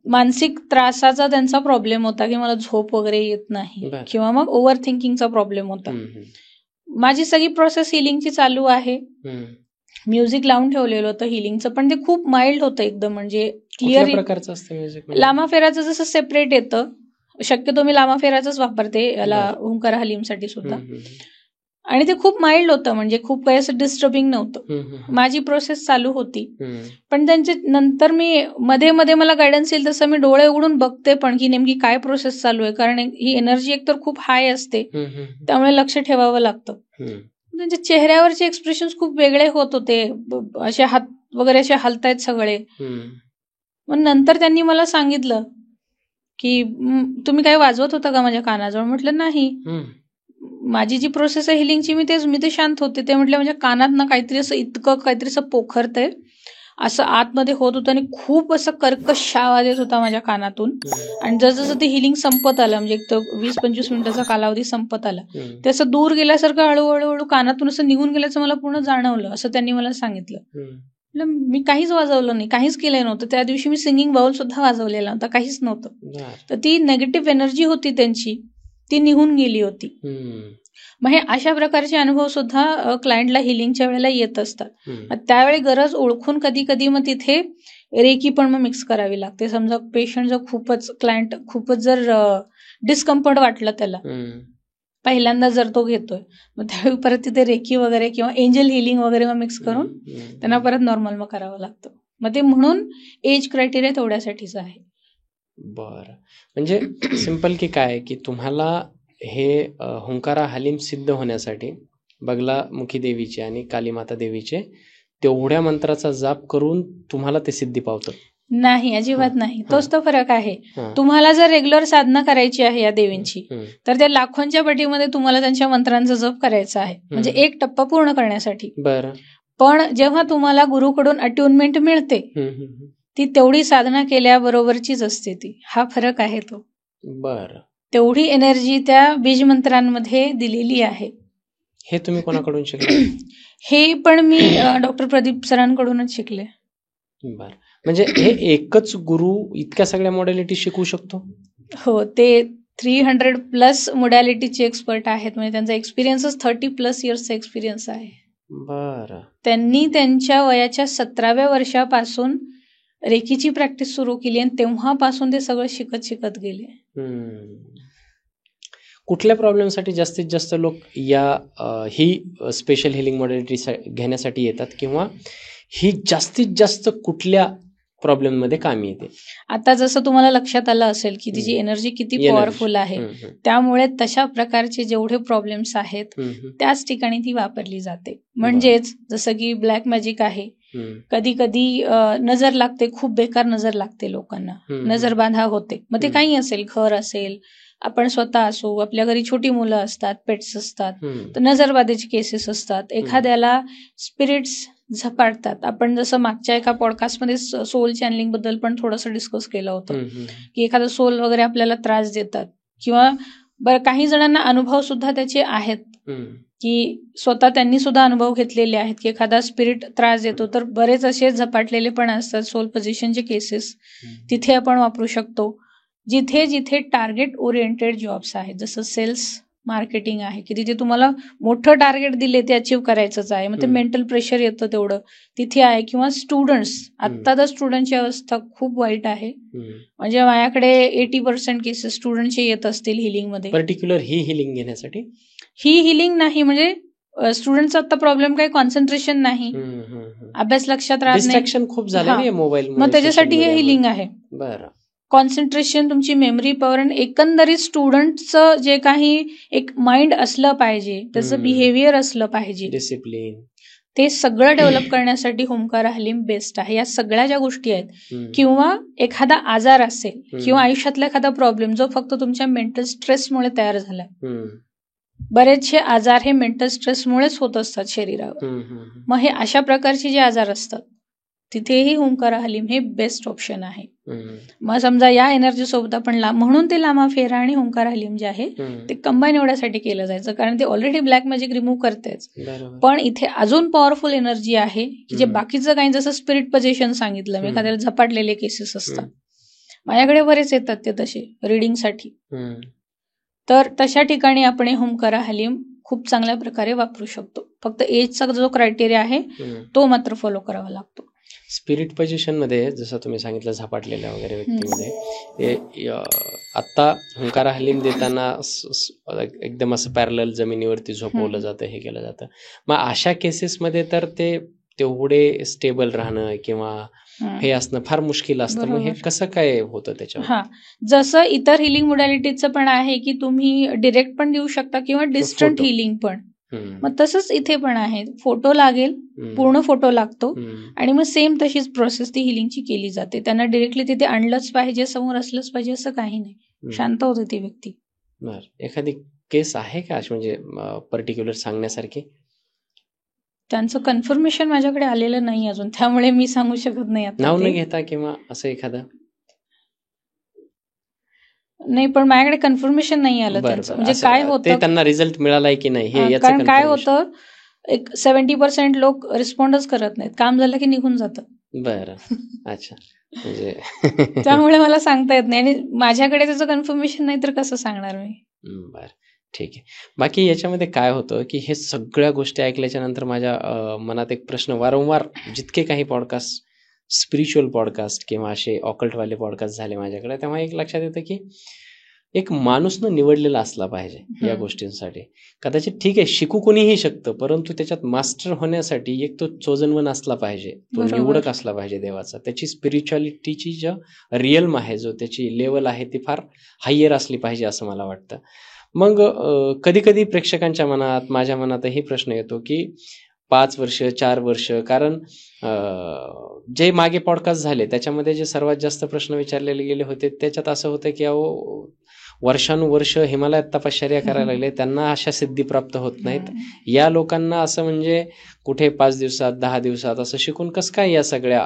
B: मानसिक त्रासाचा त्यांचा प्रॉब्लेम होता की मला झोप वगैरे येत नाही किंवा मग ओव्हर थिंकिंगचा प्रॉब्लेम होता. माझी सगळी प्रोसेस हिलिंगची चालू आहे. म्युझिक लावून ठेवलेलं होतं हिलिंगचं, पण ते खूप माइल्ड होतं एकदम, म्हणजे क्लिअर
A: प्रकारचं असतं म्युझिक.
B: लामाफेराचं जसं सेपरेट येतं, शक्यतो मी लामाफेराचंच वापरते याला, ओंकारा हलीमसाठी सुद्धा. आणि ते खूप माइल्ड होतं, म्हणजे खूप काही असं डिस्टर्बिंग नव्हतं. माझी प्रोसेस चालू होती, पण त्यांचे नंतर मी मध्ये मध्ये मला गायडन्स येईल तसं मी डोळे उघडून बघते पण की नेमकी काय प्रोसेस चालू आहे, कारण ही एनर्जी एकतर खूप हाय असते, त्यामुळे लक्ष ठेवावं लागतं. त्यांच्या चेहऱ्यावरचे एक्सप्रेशन खूप वेगळे होत होते, असे हात वगैरे असे हलतायत सगळे. मग नंतर त्यांनी मला सांगितलं की तुम्ही काय वाजवत होता का माझ्या कानाजवळ? म्हटलं नाही, माझी जी प्रोसेस आहे हिलिंगची मी ते शांत होते. ते म्हटलं म्हणजे कानात ना काहीतरी असं इतकं काहीतरी असं पोखरतंय, असं आतमध्ये होत होतं आणि खूप असं कर्कश आवाज येत होता माझ्या कानातून. आणि जसं ते हिलिंग संपत आलं, म्हणजे एक 20-25 मिनिटाचा कालावधी संपत आला, ते असं दूर गेल्यासारखं हळूहळू कानातून असं निघून गेल्याचं मला पूर्ण जाणवलं, असं त्यांनी मला सांगितलं. मी काहीच वाजवलं नाही, काहीच केलं नव्हतं. त्या दिवशी मी सिंगिंग बाउल सुद्धा वाजवलेला नव्हता, काहीच नव्हतं. तर ती नेगेटिव्ह एनर्जी होती त्यांची, ती निघून गेली होती. मग हे अशा प्रकारचे अनुभव सुद्धा क्लायंटला हिलिंगच्या वेळेला येत असतात. त्यावेळी गरज ओळखून कधी कधी मग तिथे रेकी पण मग मिक्स करावी लागते. समजा पेशंट जर क्लायंट खूपच जर डिस्कम्फर्ट वाटलं त्याला, पहिल्यांदा जर तो घेतोय, मग त्यावेळी परत तिथे रेकी वगैरे किंवा एंजल हिलिंग वगैरे मग मिक्स करून त्यांना परत नॉर्मल मग करावं लागतं. मग ते म्हणून एज क्रायटेरिया तेवढ्यासाठीच आहे.
A: बरं, म्हणजे सिंपल की काय की तुम्हाला हे हुंकारा हलीम सिद्ध होण्यासाठी बगलामुखी देवीचे आणि कालीमाता देवीचे तेवढ्या मंत्राचा जाप करून तुम्हाला ते सिद्धी पावतं?
B: नाही, अजिबात नाही. तोच तो फरक आहे. तुम्हाला जर रेग्युलर साधना करायची आहे या देवींची, तर त्या लाखोंच्या पटीमध्ये तुम्हाला त्यांच्या मंत्रांचा जप करायचा आहे, म्हणजे एक टप्पा पूर्ण करण्यासाठी.
A: बरं.
B: पण जेव्हा तुम्हाला गुरुकडून अट्युनमेंट मिळते, ती तेवढी साधना केल्याबरोबरचीच असते ती. हा फरक आहे तो.
A: बरं.
B: तेवढी एनर्जी त्या बीज मंत्रांमध्ये दिलेली आहे.
A: हे तुम्ही कोणाकडून शिकले?
B: हे पण मी डॉक्टर प्रदीप सरांकडूनच शिकले.
A: बरं, म्हणजे हे एकच गुरु इतक्या सगळ्या मॉडॅलिटी शिकवू शकतो?
B: हो, ते 300+ मोडॅलिटीचे एक्सपर्ट आहेत, म्हणजे त्यांचा एक्सपिरियन्सच 30+ इयर्सचा एक्सपिरियन्स आहे.
A: बरं.
B: त्यांनी त्यांच्या वयाच्या 17व्या वर्षापासून रेकीची प्रॅक्टिस सुरू केली आणि तेव्हापासून ते सगळं शिकत गेले.
A: कुठल्या प्रॉब्लेमसाठी जास्तीत जास्त लोक ही स्पेशल हिलिंग मॉडॅलिटी घेण्यासाठी येतात, किंवा ही जास्तीत जास्त कुठल्या प्रॉब्लेम मध्ये कामी येते?
B: आता जसं तुम्हाला लक्षात आलं असेल की तिची एनर्जी किती पॉवरफुल आहे, त्यामुळे तशा प्रकारचे जेवढे प्रॉब्लेम्स आहेत त्याच ठिकाणी ती वापरली जाते. म्हणजेच जसं की ब्लॅक मॅजिक आहे, कधी कधी नजर लागते, खूप बेकार नजर लागते लोकांना, नजर बाधा होते. मग ते काही असेल, घर असेल, आपण स्वतः असो, आपल्या घरी छोटी मुलं असतात, पेट्स असतात, तर नजरबाधेचे केसेस असतात. एखाद्याला स्पिरिट्स झपाटतात. आपण जसं मागच्या एका पॉडकास्टमध्ये सोल चॅनलिंग बद्दल पण थोडंसं डिस्कस केलं होतं की एखादा सोल वगैरे आपल्याला त्रास देतात, किंवा बरं काही जणांना अनुभव सुद्धा त्याचे आहेत की स्वतः त्यांनी सुद्धा अनुभव घेतलेले आहेत की एखादा स्पिरिट त्रास देतो. तर बरेच असे झपाटलेले पण असतात सोल पोझिशनचे केसेस, तिथे आपण वापरू शकतो. जिथे जिथे टार्गेट ओरिएंटेड जॉब्स आहेत, जसं सेल्स मार्केटिंग आहे की तिथे तुम्हाला मोठं टार्गेट दिले ते अचीव्ह करायचंच आहे, मग ते मेंटल प्रेशर येतं तेवढं, तिथे आहे. किंवा स्टुडंट्स, आता तर स्टुडंटची अवस्था खूप वाईट आहे. म्हणजे माझ्याकडे 80% केसेस स्टुडंटचे येत असतील हिलिंग मध्ये.
A: पर्टिक्युलर ही हिलिंग घेण्यासाठी?
B: ही हिलिंग नाही, म्हणजे स्टुडंटचा आता प्रॉब्लेम काय, कॉन्सन्ट्रेशन नाही, अभ्यास लक्षात राहत नाही,
A: डिस्ट्रॅक्शन खूप झालं मोबाईल,
B: मग त्याच्यासाठी हे हिलिंग आहे.
A: बरं.
B: कॉन्सन्ट्रेशन, तुमची मेमरी पॉवर, आणि एकंदरीत स्टुडंटचं जे काही एक माइंड असलं पाहिजे, त्याचं बिहेवियर असलं पाहिजे,
A: डिसिप्लिन,
B: ते सगळं डेव्हलप करण्यासाठी होमकारा हलीम बेस्ट आहे. या सगळ्या ज्या गोष्टी आहेत, किंवा एखादा आजार असेल किंवा आयुष्यातला एखादा प्रॉब्लेम जो फक्त तुमच्या मेंटल स्ट्रेसमुळे तयार झाला, बरेचसे आजार हे मेंटल स्ट्रेसमुळेच होत असतात शरीरावर. मग हे अशा प्रकारचे जे आजार असतात तिथेही होमकारा हलीम हे बेस्ट ऑप्शन आहे. मग समजा या एनर्जी सोबत आपण म्हणून ते लामा फेरा आणि होमकारा हलीम जे आहे ते कंबाईन एवढ्यासाठी केलं जायचं, कारण ते ऑलरेडी ब्लॅक मॅजिक रिमूव्ह करतेच, पण इथे अजून पॉवरफुल एनर्जी आहे की जे बाकीचं काही, जसं स्पिरिट पोझिशन सांगितलं, मी एखाद्याला झपाटलेले केसेस असतात, माझ्याकडे बरेच येतात ते तसे रिडिंगसाठी. तर तशा ठिकाणी आपण होमकारा हलीम खूप चांगल्या प्रकारे वापरू शकतो. फक्त एजचा जो क्रायटेरिया आहे तो मात्र फॉलो करावा लागतो.
A: स्पिरिट पोझिशन मध्ये जसं तुम्ही सांगितलं झपाटलेल्या वगैरे व्यक्तीमध्ये, आता होमकारा हलीम देताना एकदम असं पॅरलल जमिनीवरती झोपवलं जातं, हे केलं जातं. मग अशा केसेसमध्ये तर ते तेवढे स्टेबल राहणं किंवा हे असणं फार मुश्किल असतं. मग हे कसं काय होतं त्याच्यावर?
B: जसं इतर हिलिंग मोडॅलिटीचं पण आहे की तुम्ही डिरेक्ट पण देऊ शकता किंवा डिस्टंट हिलिंग पण, मग तसंच इथे पण आहे. फोटो लागेल, पूर्ण फोटो लागतो, आणि मग सेम तशीच प्रोसेस ती हिलिंगची केली जाते. त्यांना डिरेक्टली तिथे आणलंच पाहिजे, समोर असलंच पाहिजे असं काही नाही, शांत होते ती व्यक्ती.
A: एखादी केस आहे का म्हणजे पर्टिक्युलर सांगण्यासारखी?
B: त्यांचं कन्फर्मेशन माझ्याकडे आलेलं नाही अजून, त्यामुळे मी सांगू शकत नाही.
A: नाव न घेता किंवा असं एखादं
B: नाही, पण माझ्याकडे कन्फर्मेशन नाही आलं त्यांचं. म्हणजे काय होतं,
A: त्यांना रिझल्ट मिळालाय की नाही हे,
B: कारण काय होतं, एक 70% लोक रिस्पॉन्डच करत नाहीत, काम झालं की निघून जातं.
A: बरं, अच्छा. म्हणजे
B: त्यामुळे मला सांगता येत नाही, आणि माझ्याकडे त्याचं कन्फर्मेशन नाही तर कसं सांगणार मी.
A: बरं, ठीक आहे. बाकी याच्यामध्ये काय होतं की हे सगळ्या गोष्टी ऐकल्याच्या नंतर माझ्या मनात एक प्रश्न, वारंवार जितके काही पॉडकास्ट, स्पिरिच्युअल पॉडकास्ट किंवा असे ऑकल्टवाले पॉडकास्ट झाले माझ्याकडे, तेव्हा एक लक्षात येतं की एक माणूस निवडलेला असला पाहिजे या गोष्टींसाठी. कदाचित ठीक आहे, शिकू कोणीही शकतं, परंतु त्याच्यात मास्टर होण्यासाठी एक तो चोजन वन असला पाहिजे, तो निवडक असला पाहिजे देवाचा. त्याची स्पिरिच्युअलिटीची जो रिअल्म आहे, जो त्याची लेवल आहे ती फार हायर असली पाहिजे असं मला वाटतं. मग कधी कधी प्रेक्षकांच्या मनात, माझ्या मनातही प्रश्न येतो की 5 वर्ष 4 वर्ष, कारण जे मागे पॉडकास्ट झाले त्याच्यामध्ये जे सर्वात जास्त प्रश्न विचारलेले गेले होते त्याच्यात असं होतं की अहो, वर्षानुवर्ष हिमालयात तपश्चर्या करायला लागले, त्यांना अशा सिद्धी प्राप्त होत नाहीत. या लोकांना असं म्हणजे कुठे 5 दिवसात 10 दिवसात असं शिकून कसं काय या सगळ्या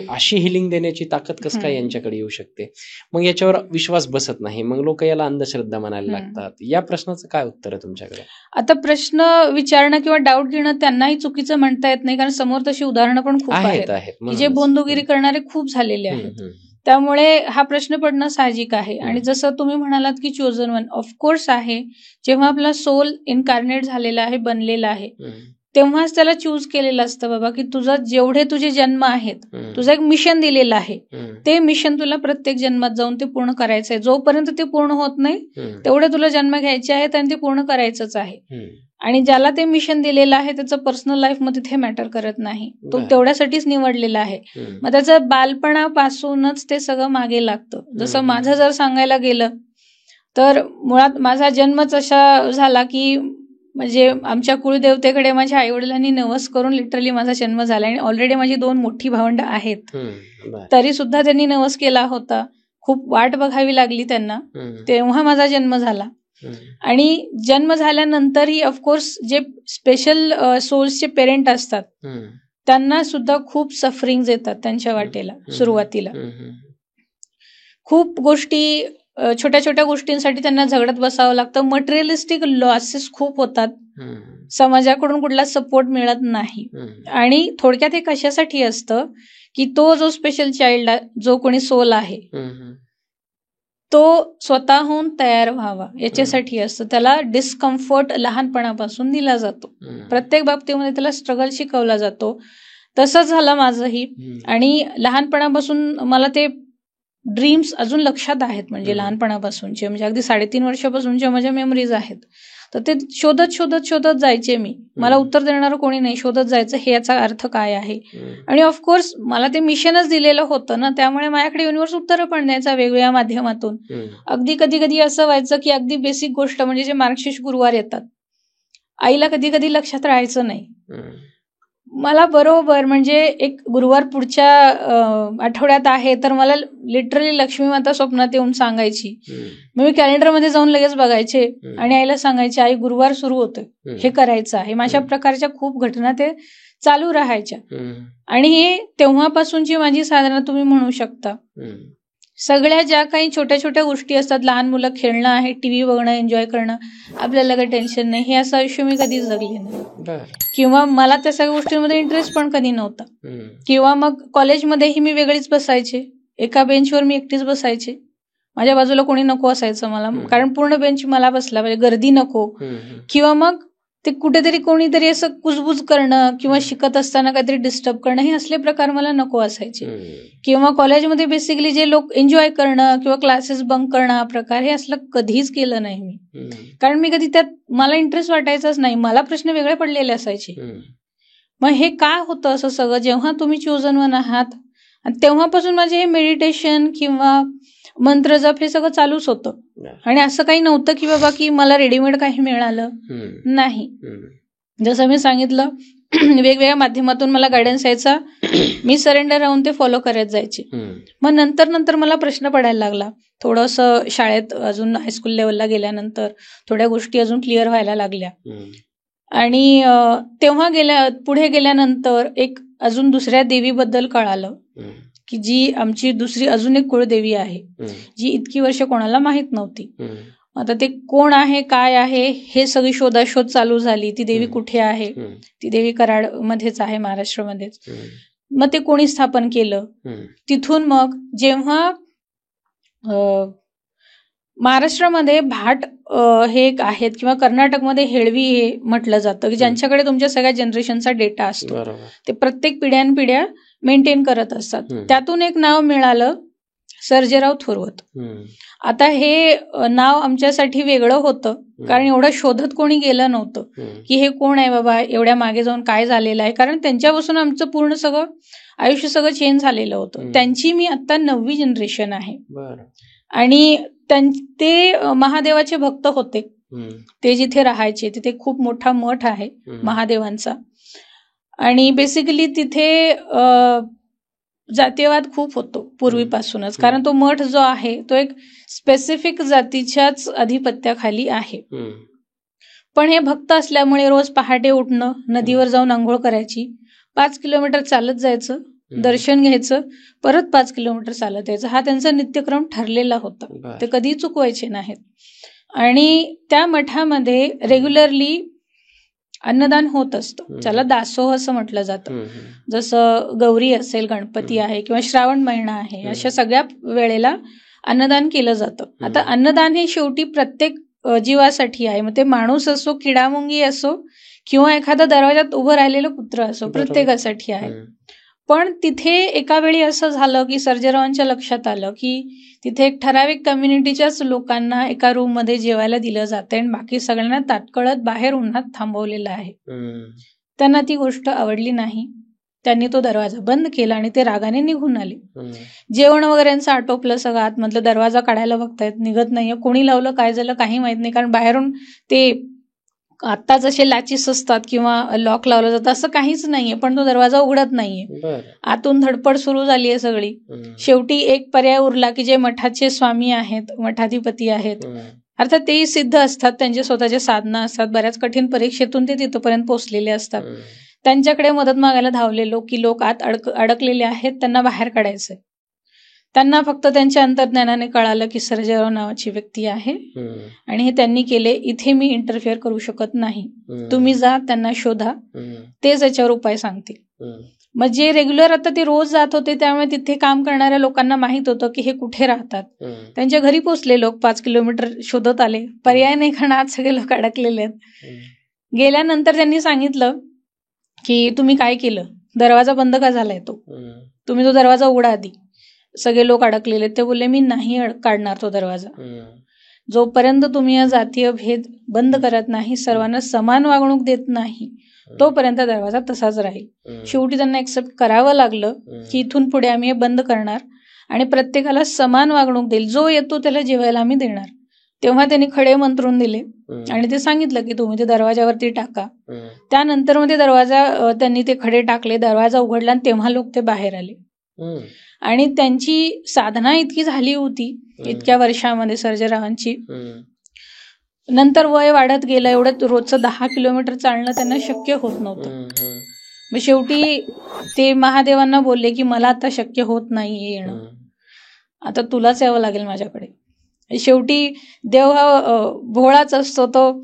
A: अशी हिलिंग देण्याची ताकद कसं काय यांच्याकडे येऊ शकते? मग याच्यावर विश्वास बसत नाही, मग लोक याला अंधश्रद्धा म्हणायला लागतात. या प्रश्नाचं काय उत्तर आहे तुमच्याकडे? आता
B: प्रश्न विचारणं किंवा डाऊट घेणं त्यांनाही चुकीचं म्हणता येत नाही, कारण समोर तशी उदाहरणं पण खूप आहेत जे बोंदुगिरी करणारे खूप झालेले आहेत. त्यामुळे हा प्रश्न पडणं साहजिक आहे. आणि जसं तुम्ही म्हणालात की चोजन वन, ऑफकोर्स आहे. जेव्हा आपला सोल इन्कार्नेट झालेला आहे, बनलेला आहे, तेव्हाच त्याला चूज केलेलं असतं बाबा की तुझं जेवढे तुझे जन्म आहेत, तुझं एक मिशन दिलेलं आहे, ते मिशन तुला प्रत्येक जन्मात जाऊन ते पूर्ण करायचं आहे. जोपर्यंत ते पूर्ण होत नाही तेवढे तुला जन्म घ्यायचे आहेत आणि ते पूर्ण करायचंच आहे. आणि ज्याला ते मिशन दिलेलं आहे त्याचं पर्सनल लाईफ मध्ये ते मॅटर करत नाही, तो तेवढ्यासाठीच निवडलेला आहे. मग त्याचं बालपणापासूनच ते सगळं मागे लागतं. जसं माझं जर सांगायला गेलं तर मुळात माझा जन्मच असा झाला की म्हणजे आमच्या कुळदेवतेकडे माझ्या आई वडिलांनी नवस करून लिटरली माझा जन्म झाला. आणि ऑलरेडी माझी 2 मोठी भावंड आहेत, तरी सुद्धा त्यांनी नवस केला होता. खूप वाट बघावी लागली त्यांना, तेव्हा माझा जन्म झाला. आणि जन्म झाल्यानंतरही ऑफकोर्स जे स्पेशल सोल्सचे पेरेंट असतात त्यांना सुद्धा खूप सफरिंग येतात त्यांच्या वाटेला. सुरुवातीला खूप गोष्टी, छोट्या छोट्या गोष्टींसाठी त्यांना झगडत बसावं लागतं. मटेरियलिस्टिक लॉसेस खूप होतात, समाजाकडून कुठला सपोर्ट मिळत नाही. आणि थोडक्यात हे कशासाठी असतं की तो जो स्पेशल चाइल्ड, जो कोणी सोल आहे, तो स्वतःहून तयार व्हावा याच्यासाठी असतं. त्याला डिस्कम्फर्ट लहानपणापासून दिला जातो, प्रत्येक बाबतीमध्ये त्याला स्ट्रगल शिकवला जातो. तसंच झालं माझंही. आणि लहानपणापासून मला ते ड्रीम्स अजून लक्षात आहेत, म्हणजे लहानपणापासूनचे, म्हणजे अगदी 3.5 वर्षापासूनच्या माझ्या मेमरीज आहेत. तर ते शोधत शोधत शोधत जायचे मी. मला उत्तर देणारं कोणी नाही, शोधत जायचं हे याचा अर्थ काय आहे. आणि ऑफकोर्स मला ते मिशनच दिलेलं होतं ना, त्यामुळे माझ्याकडे युनिव्हर्स उत्तरं पण द्यायचा वेगवेगळ्या माध्यमातून. अगदी कधी कधी असं व्हायचं की अगदी बेसिक गोष्ट म्हणजे जे मार्गशीर्ष गुरुवार येतात, आईला कधी कधी लक्षात राहायचं नाही. मला बरोबर म्हणजे एक गुरुवार पुढच्या आठवड्यात आहे तर मला लिटरली लक्ष्मी माता स्वप्नात येऊन सांगायची. मग मी कॅलेंडरमध्ये जाऊन लगेच बघायचे आणि आईला सांगायचे, आई गुरुवार सुरू होतोय, हे करायचं आहे. अशा प्रकारच्या खूप घटना ते चालू राहायच्या. आणि हे तेव्हापासूनची माझी साधना तुम्ही म्हणू शकता. सगळ्या ज्या काही छोट्या छोट्या गोष्टी असतात, लहान मुलं खेळणं आहे, टीव्ही बघणं, एन्जॉय करणं, आपल्याला काही टेन्शन नाही, हे असं आयुष्य मी कधीच जगले नाही. किंवा मला त्या सगळ्या गोष्टींमध्ये इंटरेस्ट पण कधी नव्हता. किंवा मग कॉलेजमध्येही मी वेगळीच बसायचे, एका बेंचवर मी एकटीच बसायचे, माझ्या बाजूला कोणी नको असायचं मला, कारण पूर्ण बेंच मला बसला पाहिजे, गर्दी नको. किंवा मग ते कुठेतरी कोणीतरी असं कुजबुज करणं किंवा शिकत असताना काहीतरी डिस्टर्ब करणं, हे असले प्रकार मला नको असायचे. किंवा कॉलेजमध्ये बेसिकली जे लोक एन्जॉय करणं किंवा क्लासेस बंक करणं हा प्रकार, हे असलं कधीच केलं नाही मी. कारण मी कधी त्यात मला इंटरेस्ट वाटायचाच नाही, मला प्रश्न वेगळे पडलेले असायचे. मग हे का होतं असं सगळं, जेव्हा तुम्ही चोजन वन आहात, आणि तेव्हापासून माझे हे मेडिटेशन किंवा मंत्र जप हे सगळं चालूच होतं. आणि असं काही नव्हतं की बाबा की मला रेडीमेड काही मिळालं नाही. जसं मी सांगितलं, वेगवेगळ्या माध्यमातून मला गायडन्स यायचा, मी सरेंडर राहून ते फॉलो करत जायचे. मग नंतर नंतर मला प्रश्न पडायला लागला, थोडंसं शाळेत अजून हायस्कूल लेवलला गेल्यानंतर थोड्या गोष्टी अजून क्लिअर व्हायला लागल्या. आणि तेव्हा पुढे गेल्यानंतर एक अजून दुसऱ्या देवीबद्दल कळालं की जी आमची दुसरी अजून एक कुळदेवी आहे, जी इतकी वर्ष कोणाला माहित नव्हती. आता ते कोण आहे, काय आहे, हे सगळी शोधाशोध चालू झाली. ती देवी कुठे आहे, ती देवी कराड मध्येच आहे, महाराष्ट्रामध्येच. मग ते कोणी स्थापन केलं, तिथून मग जेव्हा महाराष्ट्रामध्ये भाट हे एक आहेत किंवा कर्नाटकमध्ये हेळवी हे म्हटलं जातं की ज्यांच्याकडे तुमच्या सगळ्या जनरेशनचा डेटा असतो, ते प्रत्येक पिढ्यानपिढ्या मेंटेन करत असतात. त्यातून एक नाव मिळालं, सर्जेराव थोरवत. आता हे नाव आमच्यासाठी वेगळं होतं कारण एवढं शोधत कोणी गेलं नव्हतं की हे कोण आहे बाबा, एवढ्या मागे जाऊन काय झालेलं आहे, कारण त्यांच्यापासून आमचं पूर्ण सगळं आयुष्य सगळं चेंज झालेलं होतं. त्यांची मी आता 9वी जनरेशन आहे. आणि ते महादेवाचे भक्त होते. ते जिथे राहायचे तिथे खूप मोठा मठ आहे महादेवांचा. आणि बेसिकली तिथे जातीयवाद खूप होतो पूर्वीपासूनच, कारण तो मठ जो आहे तो एक स्पेसिफिक जातीच्याच अधिपत्याखाली आहे. पण हे भक्त असल्यामुळे रोज पहाटे उठणं, नदीवर जाऊन आंघोळ करायची, 5 किलोमीटर चालत जायचं, दर्शन घ्यायचं, परत 5 किलोमीटर चालत यायचं, हा त्यांचा नित्यक्रम ठरलेला होता. ते कधी चुकवायचे नाहीत. आणि त्या मठामध्ये रेग्युलरली अन्नदान होत असतं, ज्याला दासोह असं म्हटलं जातं. जसं गौरी असेल, गणपती आहे किंवा श्रावण महिना आहे, अशा सगळ्या वेळेला अन्नदान केलं जातं. आता अन्नदान हे शेवटी प्रत्येक जीवासाठी आहे, मग ते माणूस असो, किडामुंगी असो किंवा एखादा दरवाजात उभं राहिलेलं कुत्र असो, प्रत्येकासाठी आहे. पण तिथे एका वेळी असं झालं की सर्जेरावांच्या लक्षात आलं की तिथे एक ठराविक कम्युनिटीच्याच लोकांना एका रूम मध्ये जेवायला दिलं जाते आणि बाकी सगळ्यांना ताटकळत बाहेर उन्हात थांबवलेलं आहे. त्यांना ती गोष्ट आवडली नाही. त्यांनी तो दरवाजा बंद केला आणि ते रागाने निघून आले. जेवण वगैरेंचं आटोपलं सगळं, आतमधलं दरवाजा काढायला बघतायत, निघत नाहीये. कोणी लावलं, काय झालं काही माहित नाही, कारण बाहेरून ते आता जसे लॅचेस असतात किंवा लॉक लावलं जातं असं काहीच नाहीये, पण तो दरवाजा उघडत नाहीये. आतून धडपड सुरू झाली आहे सगळी. शेवटी एक पर्याय उरला की जे मठाचे स्वामी आहेत, मठाधिपती आहेत, अर्थात तेही सिद्ध असतात, त्यांचे स्वतःचे साधना असतात, बऱ्याच कठीण परीक्षेतून ते तिथपर्यंत पोहोचलेले असतात. त्यांच्याकडे मदत मागायला धावलेलो की लोक आत अडकलेले आहेत, त्यांना बाहेर काढायचंय. त्यांना फक्त त्यांच्या अंतर्ज्ञानाने कळालं की सर्जेराव नावाची व्यक्ती आहे आणि हे त्यांनी केले. इथे मी इंटरफिअर करू शकत नाही, तुम्ही जा, त्यांना शोधा, तेच याच्यावर उपाय सांगतील. मग जे रेग्युलर आता ते रोज जात होते, त्यामुळे तिथे काम करणाऱ्या लोकांना माहित होतं की हे कुठे राहतात. त्यांच्या घरी पोहोचले लोक, 5 किलोमीटर शोधत आले. पर्याय नाही, कारण आज सगळे लोक अडकलेले आहेत. गेल्यानंतर त्यांनी सांगितलं की तुम्ही काय केलं, दरवाजा बंद का झालाय, तुम्ही तो दरवाजा उघडा आधी. सगळे लोक अडकलेले. ते बोलले मी नाही काढणार तो दरवाजा, जोपर्यंत तुम्ही या जातीय भेद बंद करत नाही, सर्वांना समान वागणूक देत नाही, तोपर्यंत दरवाजा तसाच राहील. शेवटी त्यांना एक्सेप्ट करावं लागलं की इथून पुढे आम्ही हे बंद करणार आणि प्रत्येकाला समान वागणूक देईल, जो येतो त्याला जेवायला आम्ही देणार. तेव्हा त्यांनी खडे मंत्रून दिले आणि ते सांगितलं की तुम्ही ते दरवाजावरती टाका. त्यानंतर मग ते दरवाजा, त्यांनी ते खडे टाकले, दरवाजा उघडला आणि तेव्हा लोक ते बाहेर आले. आणि त्यांची साधना इतकी झाली होती इतक्या वर्षामध्ये सर्जेरावांची. नंतर वय वाढत गेलं, एवढं रोजचं 10 किलोमीटर चालणं त्यांना शक्य होत नव्हतं. मग शेवटी ते महादेवांना बोलले की मला आता शक्य होत नाही येणं, आता तुलाच यावं लागेल माझ्याकडे. शेवटी देव हा भोळाच असतो, तो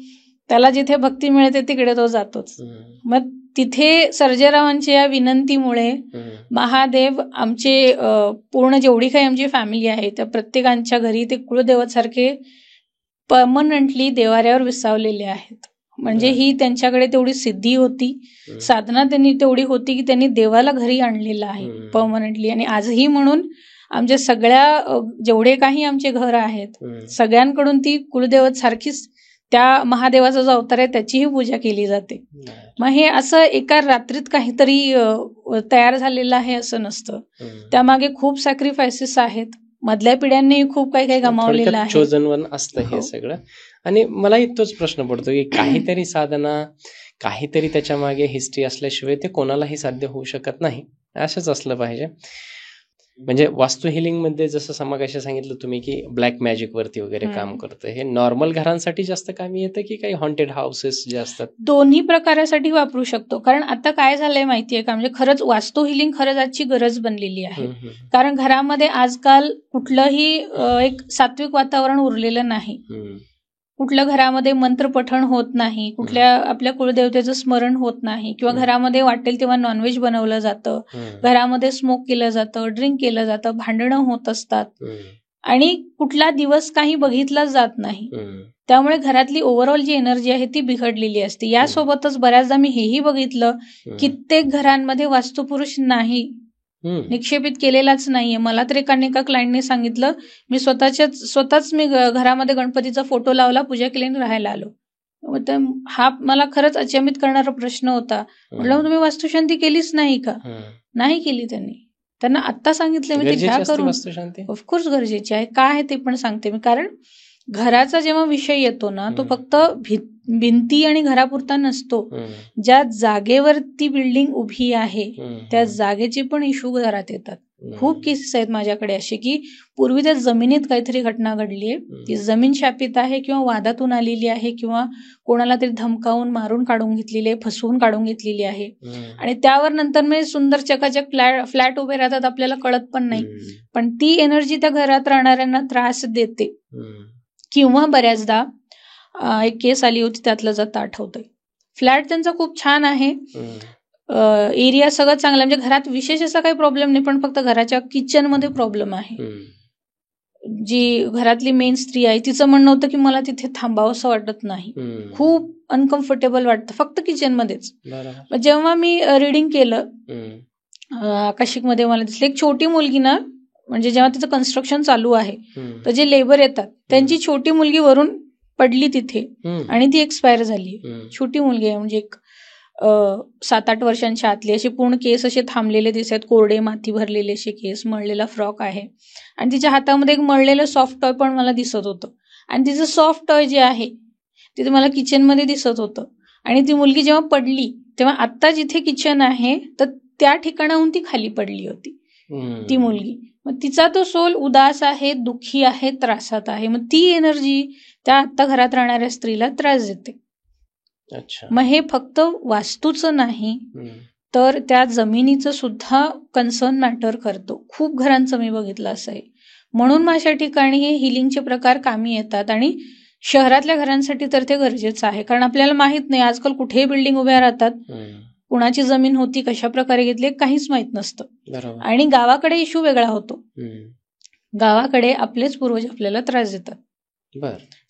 B: त्याला जिथे भक्ती मिळते तिकडे तो जातोच. मग तिथे सर्जेरावांच्या या विनंतीमुळे महादेव आमचे पूर्ण जेवढी काही आमची फॅमिली आहे त्या प्रत्येकांच्या घरी ते कुळदेवतासारखे परमनंटली देवाऱ्यावर विसावलेले आहेत. म्हणजे ही त्यांच्याकडे तेवढी सिद्धी होती, साधना त्यांनी तेवढी होती की त्यांनी देवाला घरी आणलेलं आहे परमनंटली. आणि आजही म्हणून आमच्या सगळ्या जेवढे काही आमचे घर आहेत सगळ्यांकडून ती कुलदेवत सारखीच त्या महादेवाचा जो अवतार आहे त्याचीही पूजा केली जाते. मग हे असं एका रात्रीत काहीतरी तयार झालेलं आहे असं नसतं, त्यामागे खूप सॅक्रिफायसेस आहेत. मधल्या पिढ्यांनी खूप काही काही गमावलेलं आहे.
A: चोजन वन असतं हे सगळं. आणि मलाही तोच प्रश्न पडतो की काहीतरी साधना, काहीतरी त्याच्या मागे हिस्ट्री असल्याशिवाय ते कोणालाही साध्य होऊ शकत नाही. असंच असलं पाहिजे. म्हणजे वास्तू हिलिंग मध्ये जसं समाकाशी सांगितलं तुम्ही की ब्लॅक मॅजिक वरती वगैरे काम करतं, हे नॉर्मल घरांसाठी जास्त कामी येतं की काही हॉन्टेड हाऊसेस जे असतात?
B: दोन्ही प्रकारासाठी वापरू शकतो. कारण आता काय झालंय माहितीये का, म्हणजे खरंच वास्तू हिलिंग खरंच आजची गरज बनलेली आहे. कारण घरामध्ये आजकाल कुठलंही एक सात्विक वातावरण उरलेलं नाही. कुठल्या घरामध्ये मंत्र पठण होत नाही, कुठल्या आपल्या कुलदेवतेचं स्मरण होत नाही, किंवा घरामध्ये वाटेल तेव्हा नॉनव्हेज बनवलं जातं, घरामध्ये स्मोक केलं जातं, ड्रिंक केलं जातं, भांडणं होत असतात आणि कुठला दिवस काही बघितलाच जात नाही. त्यामुळे घरातली ओव्हरऑल जी एनर्जी आहे ती बिघडलेली असते. यासोबतच बऱ्याचदा मी हेही बघितलं कित्येक घरांमध्ये वास्तुपुरुष नाही, निक्षेपित केलेलाच नाहीये. मला तर एका क्लायंटने सांगितलं, मी स्वतःच मी घरामध्ये गणपतीचा फोटो लावला, पूजा केली आणि राहायला आलो. हा मला खरंच अचंबित करणारा प्रश्न होता. म्हटलं तुम्ही वास्तुशांती केलीच नाही का? नाही केली त्यांना आत्ता सांगितलं मी, ते घ्या करून. ऑफकोर्स गरजेची आहे. काय आहे ते पण सांगते मी. कारण घराचा जेव्हा विषय येतो ना, तो फक्त भिंती आणि घरापुरता नसतो. ज्या जागेवर ती बिल्डिंग उभी आहे त्या जागेचे पण इश्यू घरात येतात. खूप केसेस आहेत माझ्याकडे असे की पूर्वी त्या जमिनीत काहीतरी घटना घडलीये, ती जमीन शापित आहे किंवा वादातून आलेली आहे किंवा कोणाला तरी धमकावून मारून काढून घेतलेली आहे, फसवून काढून घेतलेली आहे. आणि त्यावर नंतर मी सुंदर चकाचक फ्लॅट उभे राहतात, आपल्याला कळत पण नाही. पण ती एनर्जी त्या घरात राहणाऱ्यांना त्रास देते. किंवा बऱ्याचदा एक केस आली होती, त्यातलं जाता आठवतंय. फ्लॅट त्यांचा खूप छान आहे, एरिया सगळं चांगलं, म्हणजे घरात विशेष असा काही प्रॉब्लेम नाही, पण फक्त घराच्या किचन मध्ये प्रॉब्लेम आहे. जी घरातली मेन स्त्री आहे तिचं म्हणणं होतं की मला तिथे थांबावंसं वाटत नाही, खूप अनकम्फर्टेबल वाटतं फक्त किचनमध्येच. जेव्हा मी रिडिंग केलं आकाशिकमध्ये मला दिसलं एक छोटी मुलगी ना, म्हणजे जेव्हा तिचं कन्स्ट्रक्शन चालू आहे तर जे लेबर येतात त्यांची छोटी मुलगी वरून पडली तिथे आणि ती एक्सपायर झाली. छोटी मुलगी आहे, म्हणजे एक 7-8 वर्षांच्या आतली, असे पूर्ण केस असे थांबलेले दिसत, कोरडे माती भरलेले असे केस, मळलेला फ्रॉक आहे आणि तिच्या हातामध्ये एक मळलेलं सॉफ्ट टॉय पण मला दिसत होतं आणि तिचं सॉफ्ट टॉय जे आहे तिथे मला किचनमध्ये दिसत होतं. आणि ती मुलगी जेव्हा पडली तेव्हा आत्ता जिथे किचन आहे तर त्या ठिकाणाहून ती खाली पडली होती ती मुलगी. मग तिचा तो सोल उदास आहे, दुःखी आहे, त्रासात आहे. मग ती एनर्जी त्या आत्ता घरात राहणाऱ्या स्त्रीला त्रास देते. मग हे फक्त वास्तूचं नाही तर त्या जमिनीचं सुद्धा कन्सर्न मॅटर करतो. खूप घरांचं मी बघितलं असं आहे. म्हणून माझ्या ठिकाणी हे हिलिंगचे प्रकार कामी येतात आणि शहरातल्या घरांसाठी तर ते गरजेचं आहे. कारण आपल्याला माहित नाही आजकाल कुठेही बिल्डिंग उभ्या राहतात, कुणाची जमीन होती, कशा प्रकारे घेतली काहीच माहित नसतं. आणि गावाकडे इश्यू वेगळा होतो. गावाकडे आपलेच पूर्वज आपल्याला त्रास देतात.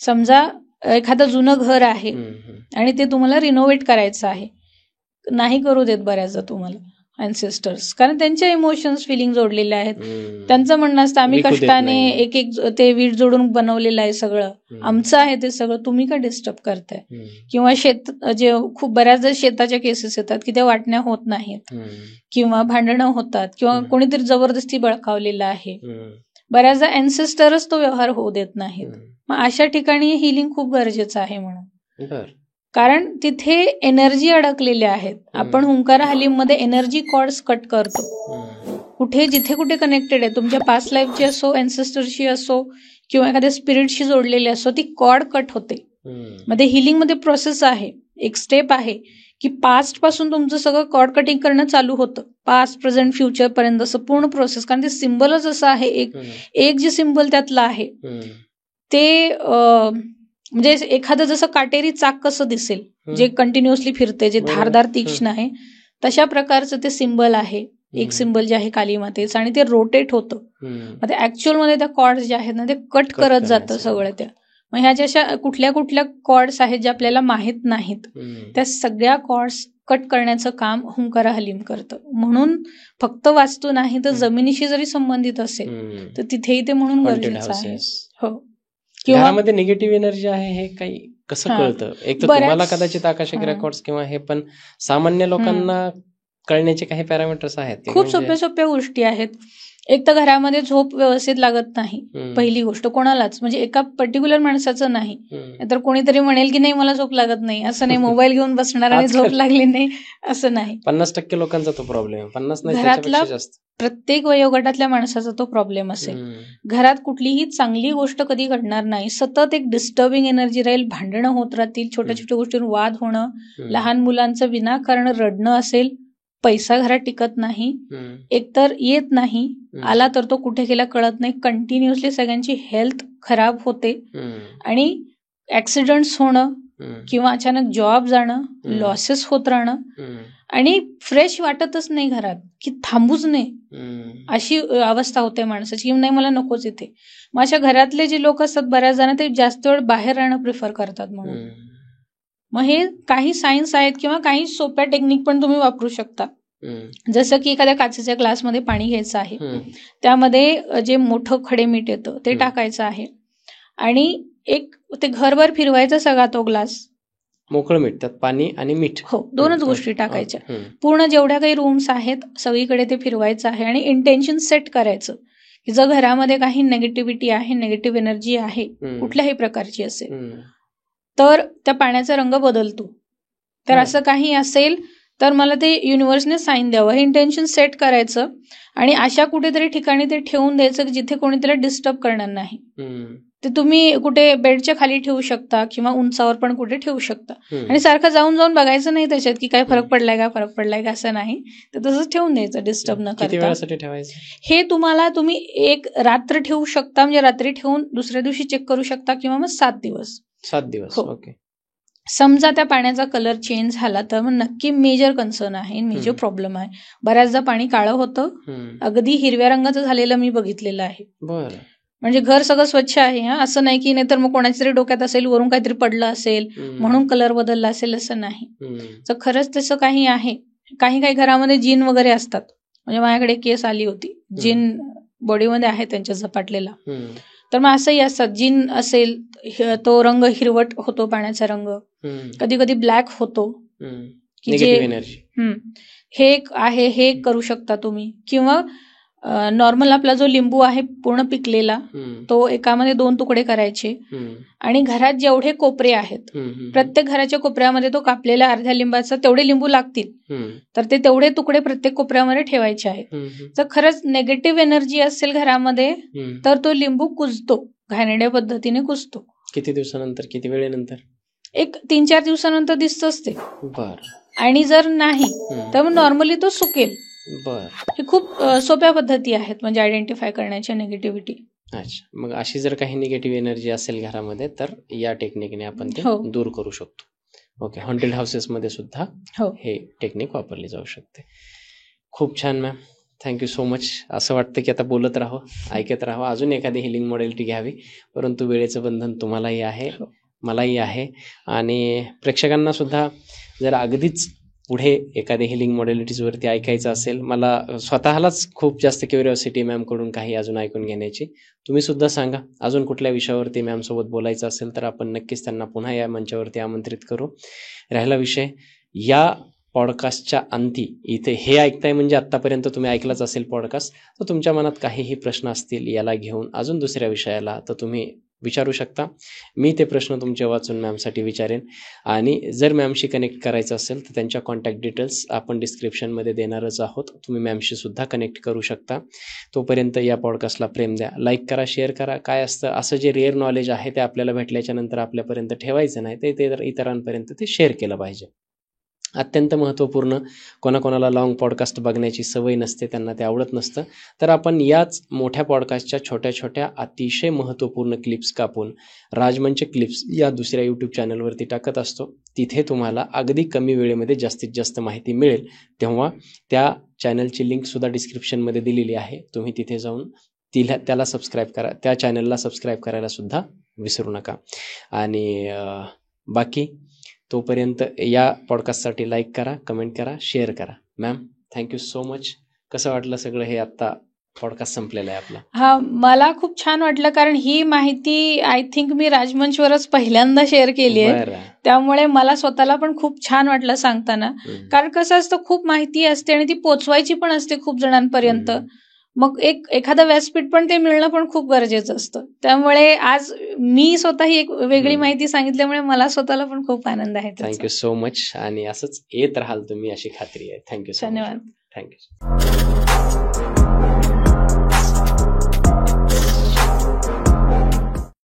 B: समजा एखादं जुनं घर आहे आणि ते तुम्हाला रिनोव्हेट करायचं आहे, नाही करू देत बऱ्याचदा तुम्हाला अँसेस्टर्स, कारण त्यांच्या इमोशन्स फिलिंग जोडलेले आहेत. त्यांचं म्हणणं असतं आम्ही कष्टाने एक एक ते वीट जोडून बनवलेलं आहे, सगळं आमचं आहे, ते सगळं तुम्ही का डिस्टर्ब करताय. किंवा शेत जे खूप बऱ्याचदा शेताच्या केसेस येतात की त्या वाटण्या होत नाहीत किंवा भांडणं होतात किंवा कोणीतरी जबरदस्ती बळकावलेलं आहे. बऱ्याचदा अँसेस्टरच तो व्यवहार होऊ देत नाहीत. मग अशा ठिकाणी हिलिंग खूप गरजेचं आहे म्हणून, कारण तिथे एनर्जी अडकलेल्या आहेत. आपण हुंकारा हलीम मध्ये एनर्जी कॉर्ड्स कट करतो. कुठे जिथे कुठे कनेक्टेड आहे, तुमच्या पास्ट लाईफची असो, अँसेस्टरशी असो किंवा एखाद्या स्पिरिटशी जोडलेली असो, ती कॉर्ड कट होते. मध्ये हिलिंग मध्ये प्रोसेस आहे, एक स्टेप आहे की पास्ट पासून तुमचं सगळं कॉर्ड कटिंग करणं चालू होतं, पास्ट प्रेझेंट फ्युचर पर्यंत असं पूर्ण प्रोसेस. कारण ते सिम्बलच असं आहे, एक जे सिम्बल त्यातलं आहे ते म्हणजे एखादं जसं काटेरी चाक कसं दिसेल जे कंटिन्युअसली फिरते, जे धारदार तीक्ष्ण आहे, तशा प्रकारचं ते सिम्बल आहे. एक सिम्बल जे आहे काली मातेचं आणि ते रोटेट होतं. मग ऍक्च्युअल मध्ये त्या कॉर्ड्स ज्या आहेत ना ते कट करत जातं सगळं त्या. मग ह्या ज्या कुठल्या कुठल्या कॉर्ड्स आहेत ज्या आपल्याला माहित नाहीत त्या सगळ्या कॉर्ड्स कट करण्याचं काम हुंकारा हलीम करतं. म्हणून फक्त वास्तू नाही तर जमिनीशी जरी संबंधित असेल तर तिथेही ते म्हणून गरजेचं आहे. हो.
A: घरामध्ये निगेटिव्ह एनर्जी आहे हे काही कसं कळतं? एक तर तुम्हाला कदाचित आकाशिक रेकॉर्ड्स किंवा हे, पण सामान्य लोकांना कळण्याचे काही पॅरामीटर्स आहेत?
B: खूप सोप्या सोप्या गोष्टी आहेत. एक तर घरामध्ये झोप व्यवस्थित लागत नाही, पहिली गोष्ट कोणालाच, म्हणजे एका पर्टिक्युलर माणसाचं नाही. तर कोणीतरी म्हणेल की नाही मला झोप लागत नाही, असं नाही, मोबाईल घेऊन बसणार आणि झोप लागली नाही असं नाही.
A: 50% लोकांचा तो प्रॉब्लेम, 50 नाही
B: घरातला प्रत्येक वयोगटातल्या माणसाचा तो प्रॉब्लेम असेल. घरात कुठलीही चांगली गोष्ट कधी घडणार नाही, सतत एक डिस्टर्बिंग एनर्जी राहील, भांडणं होत राहतील, छोट्या छोट्या गोष्टींवर वाद होणं, लहान मुलांचं विनाकारण रडणं असेल, पैसा घरात टिकत नाही, एकतर येत नाही, आला तर तो कुठे गेला कळत नाही, कंटिन्युअसली सगळ्यांची हेल्थ खराब होते आणि ऍक्सिडेंट्स होणं किंवा अचानक जॉब जाणं, लॉसेस होत राहणं आणि फ्रेश वाटतच नाही घरात, की थांबूच नाही अशी अवस्था होते माणसाची, की नाही मला नकोच इथे. मग अशा घरातले जे लोक असतात बऱ्याच जण ते जास्त वेळ बाहेर राहणं प्रिफर करतात. म्हणून मग हे काही सायन्स आहेत किंवा काही सोप्या टेक्निक पण तुम्ही वापरू शकता. जसं की एखाद्या काचेच्या ग्लासमध्ये पाणी घ्यायचं आहे, त्यामध्ये जे मोठं खडे मीठ येतं ते टाकायचं आहे आणि एक ते घरभर फिरवायचा सगळा तो ग्लास,
A: मोकळं मीठ, त्यात पाणी आणि मीठ,
B: हो दोनच गोष्टी टाकायच्या. पूर्ण जेवढ्या काही रूम्स आहेत सगळीकडे ते फिरवायचं आहे आणि इंटेन्शन सेट करायचं की जर घरामध्ये काही नेगेटिव्हिटी आहे, नेगेटिव्ह एनर्जी आहे कुठल्याही प्रकारची असेल तर त्या पाण्याचा रंग बदलतो. तर असं काही असेल तर मला ते युनिव्हर्सने साईन द्यावं, हे इंटेन्शन सेट करायचं आणि अशा कुठेतरी ठिकाणी ते ठेवून द्यायचं की जिथे कोणी त्याला डिस्टर्ब करणार नाही. ते तुम्ही कुठे बेडच्या खाली ठेवू शकता किंवा उंचावर पण कुठे ठेवू शकता आणि सारखं जाऊन जाऊन बघायचं नाही त्याच्यात की काय फरक पडलाय का असं नाही, तर तसंच ठेवून द्यायचं डिस्टर्ब न करता. हे तुम्ही एक रात्र ठेवू शकता, म्हणजे रात्री ठेवून दुसऱ्या दिवशी चेक करू शकता किंवा मग 7 दिवस.
A: ओके.
B: समजा त्या पाण्याचा कलर चेंज झाला तर मग नक्की मेजर कन्सर्न आहे, मेजर प्रॉब्लेम आहे. बऱ्याचदा पाणी काळं होतं, अगदी हिरव्या रंगाचं झालेलं मी बघितलेलं आहे. म्हणजे घर सगळं स्वच्छ आहे, असं नाही की नाहीतर मग कोणाच्या तरी डोक्यात असेल, वरून काहीतरी पडलं असेल म्हणून कलर बदलला असेल, असं नाही. तर खरंच तसं काही आहे. काही काही घरामध्ये जीन वगैरे असतात. म्हणजे माझ्याकडे केस आली होती, जीन बॉडीमध्ये आहे त्यांच्या झपाटलेला. तर मग असंही असतात, जीन असेल तो रंग हिरवट होतो, पाण्याचा रंग कधी कधी ब्लॅक होतो, की जे हे एक आहे, हे करू शकता तुम्ही. किंवा नॉर्मल आपला जो लिंबू आहे पूर्ण पिकलेला, तो एकामध्ये 2 तुकडे करायचे आणि घरात जेवढे कोपरे आहेत प्रत्येक घराच्या कोपऱ्यामध्ये तो कापलेला अर्ध्या लिंबाचा तेवढे लिंबू लागतील, तर ते तेवढे तुकडे प्रत्येक कोपऱ्यामध्ये ठेवायचे आहेत. जर खरंच नेगेटिव्ह एनर्जी असेल घरामध्ये तर तो लिंबू कुजतो, घाणेरड्या पद्धतीने कुजतो.
A: किती दिवसानंतर, किती वेळेनंतर?
B: एक 3-4 दिवसानंतर दिसतोच ते.
A: बर.
B: आणि जर नाही तर मग नॉर्मली तो सुकेल.
A: बर.
B: हे खूप सोप्या पद्धती आहेत म्हणजे आयडेंटिफाय करण्याच्या निगेटिव्हिटी.
A: अच्छा, मग अशी जर काही निगेटिव्ह एनर्जी असेल घरामध्ये तर या टेक्निकने आपण ते दूर करू शकतो. ओके, हॉन्टेड हाऊसेस मध्ये सुद्धा हे टेक्निक वापरली जाऊ शकते. खूप छान मॅम, थँक्यू सो मच. असं वाटतं की आता बोलत राहावं, ऐकत राहावं, अजून एखादी हिलिंग मॉडेलिटी घ्यावी, परंतु वेळेचं बंधन तुम्हालाही आहे, मलाही आहे, आणि प्रेक्षकांना सुद्धा जर अगदीच पुढे एखाद्या हिलिंग मॉडेलिटीजवरती ऐकायचं असेल, मला स्वतःलाच खूप जास्त क्युरिओसिटी मॅमकडून काही अजून ऐकून घेण्याची. तुम्ही सुद्धा सांगा, अजून कुठल्या विषयावरती मॅमसोबत बोलायचं असेल तर आपण नक्कीच त्यांना पुन्हा या मंचावरती आमंत्रित करू. राहिला विषय, या पॉडकास्टच्या अंती इथे हे ऐकताय म्हणजे आत्तापर्यंत तुम्ही ऐकलाच असेल पॉडकास्ट, तर तुमच्या मनात काहीही प्रश्न असतील याला घेऊन अजून दुसऱ्या विषयाला, तर तुम्ही विचारू शकता. मी ते प्रश्न तुमचे वाचून मॅमसाठी विचारेन. आणि जर मॅमशी कनेक्ट करायचं असेल तर त्यांच्या कॉन्टॅक्ट डिटेल्स आपण डिस्क्रिप्शनमध्ये देणारच आहोत, तुम्ही मॅमशी सुद्धा कनेक्ट करू शकता. तोपर्यंत या पॉडकास्टला प्रेम द्या, लाईक करा, शेअर करा. काय असतं, असं जे रिअर नॉलेज आहे ते आपल्याला भेटल्याच्या नंतर आपल्यापर्यंत ठेवायचं नाही, ते इतरांपर्यंत ते शेअर केलं पाहिजे. अत्यंत महत्त्वपूर्ण. कोणाकोणाला लॉंग पॉडकास्ट बघण्याची सवय नसते, त्यांना ते आवडत नसतं, तर आपण याच मोठ्या पॉडकास्टच्या छोट्या छोट्या अतिशय महत्त्वपूर्ण क्लिप्स कापून राजमंच क्लिप्स या दुसऱ्या यूट्यूब चॅनलवरती टाकत असतो. तिथे तुम्हाला अगदी कमी वेळेमध्ये जास्तीत जास्त माहिती मिळेल. तेव्हा त्या चॅनलची लिंकसुद्धा डिस्क्रिप्शनमध्ये दिलेली आहे, तुम्ही तिथे जाऊन त्याला सबस्क्राईब करा, त्या चॅनलला सबस्क्राईब करायला सुद्धा विसरू नका. आणि बाकी तोपर्यंत या पॉडकास्टसाठी लाईक करा, कमेंट करा, शेअर करा. Ma'am, thank you so much. कसं वाटलं सगळं हे आत्ता पॉडकास्ट संपलेला आहे आपला?
B: हा, मला खूप छान वाटलं, कारण ही माहिती आय थिंक मी राजमंचवरच पहिल्यांदा शेअर केली आहे, त्यामुळे मला स्वतःला पण खूप छान वाटलं सांगताना. कारण कसं असतं, खूप माहिती असते आणि ती पोचवायची पण असते खूप जणांपर्यंत, मग एखादं व्यासपीठ पण ते मिळणं पण खूप गरजेचं असतं. त्यामुळे आज मी स्वतः ही एक वेगळी माहिती सांगितल्यामुळे मला स्वतःला पण खूप आनंद आहे.
A: Thank you so much. आणि असंच येत राहाल तुम्ही अशी खात्री आहे. Thank you so much.
B: धन्यवाद.
A: थँक्यू.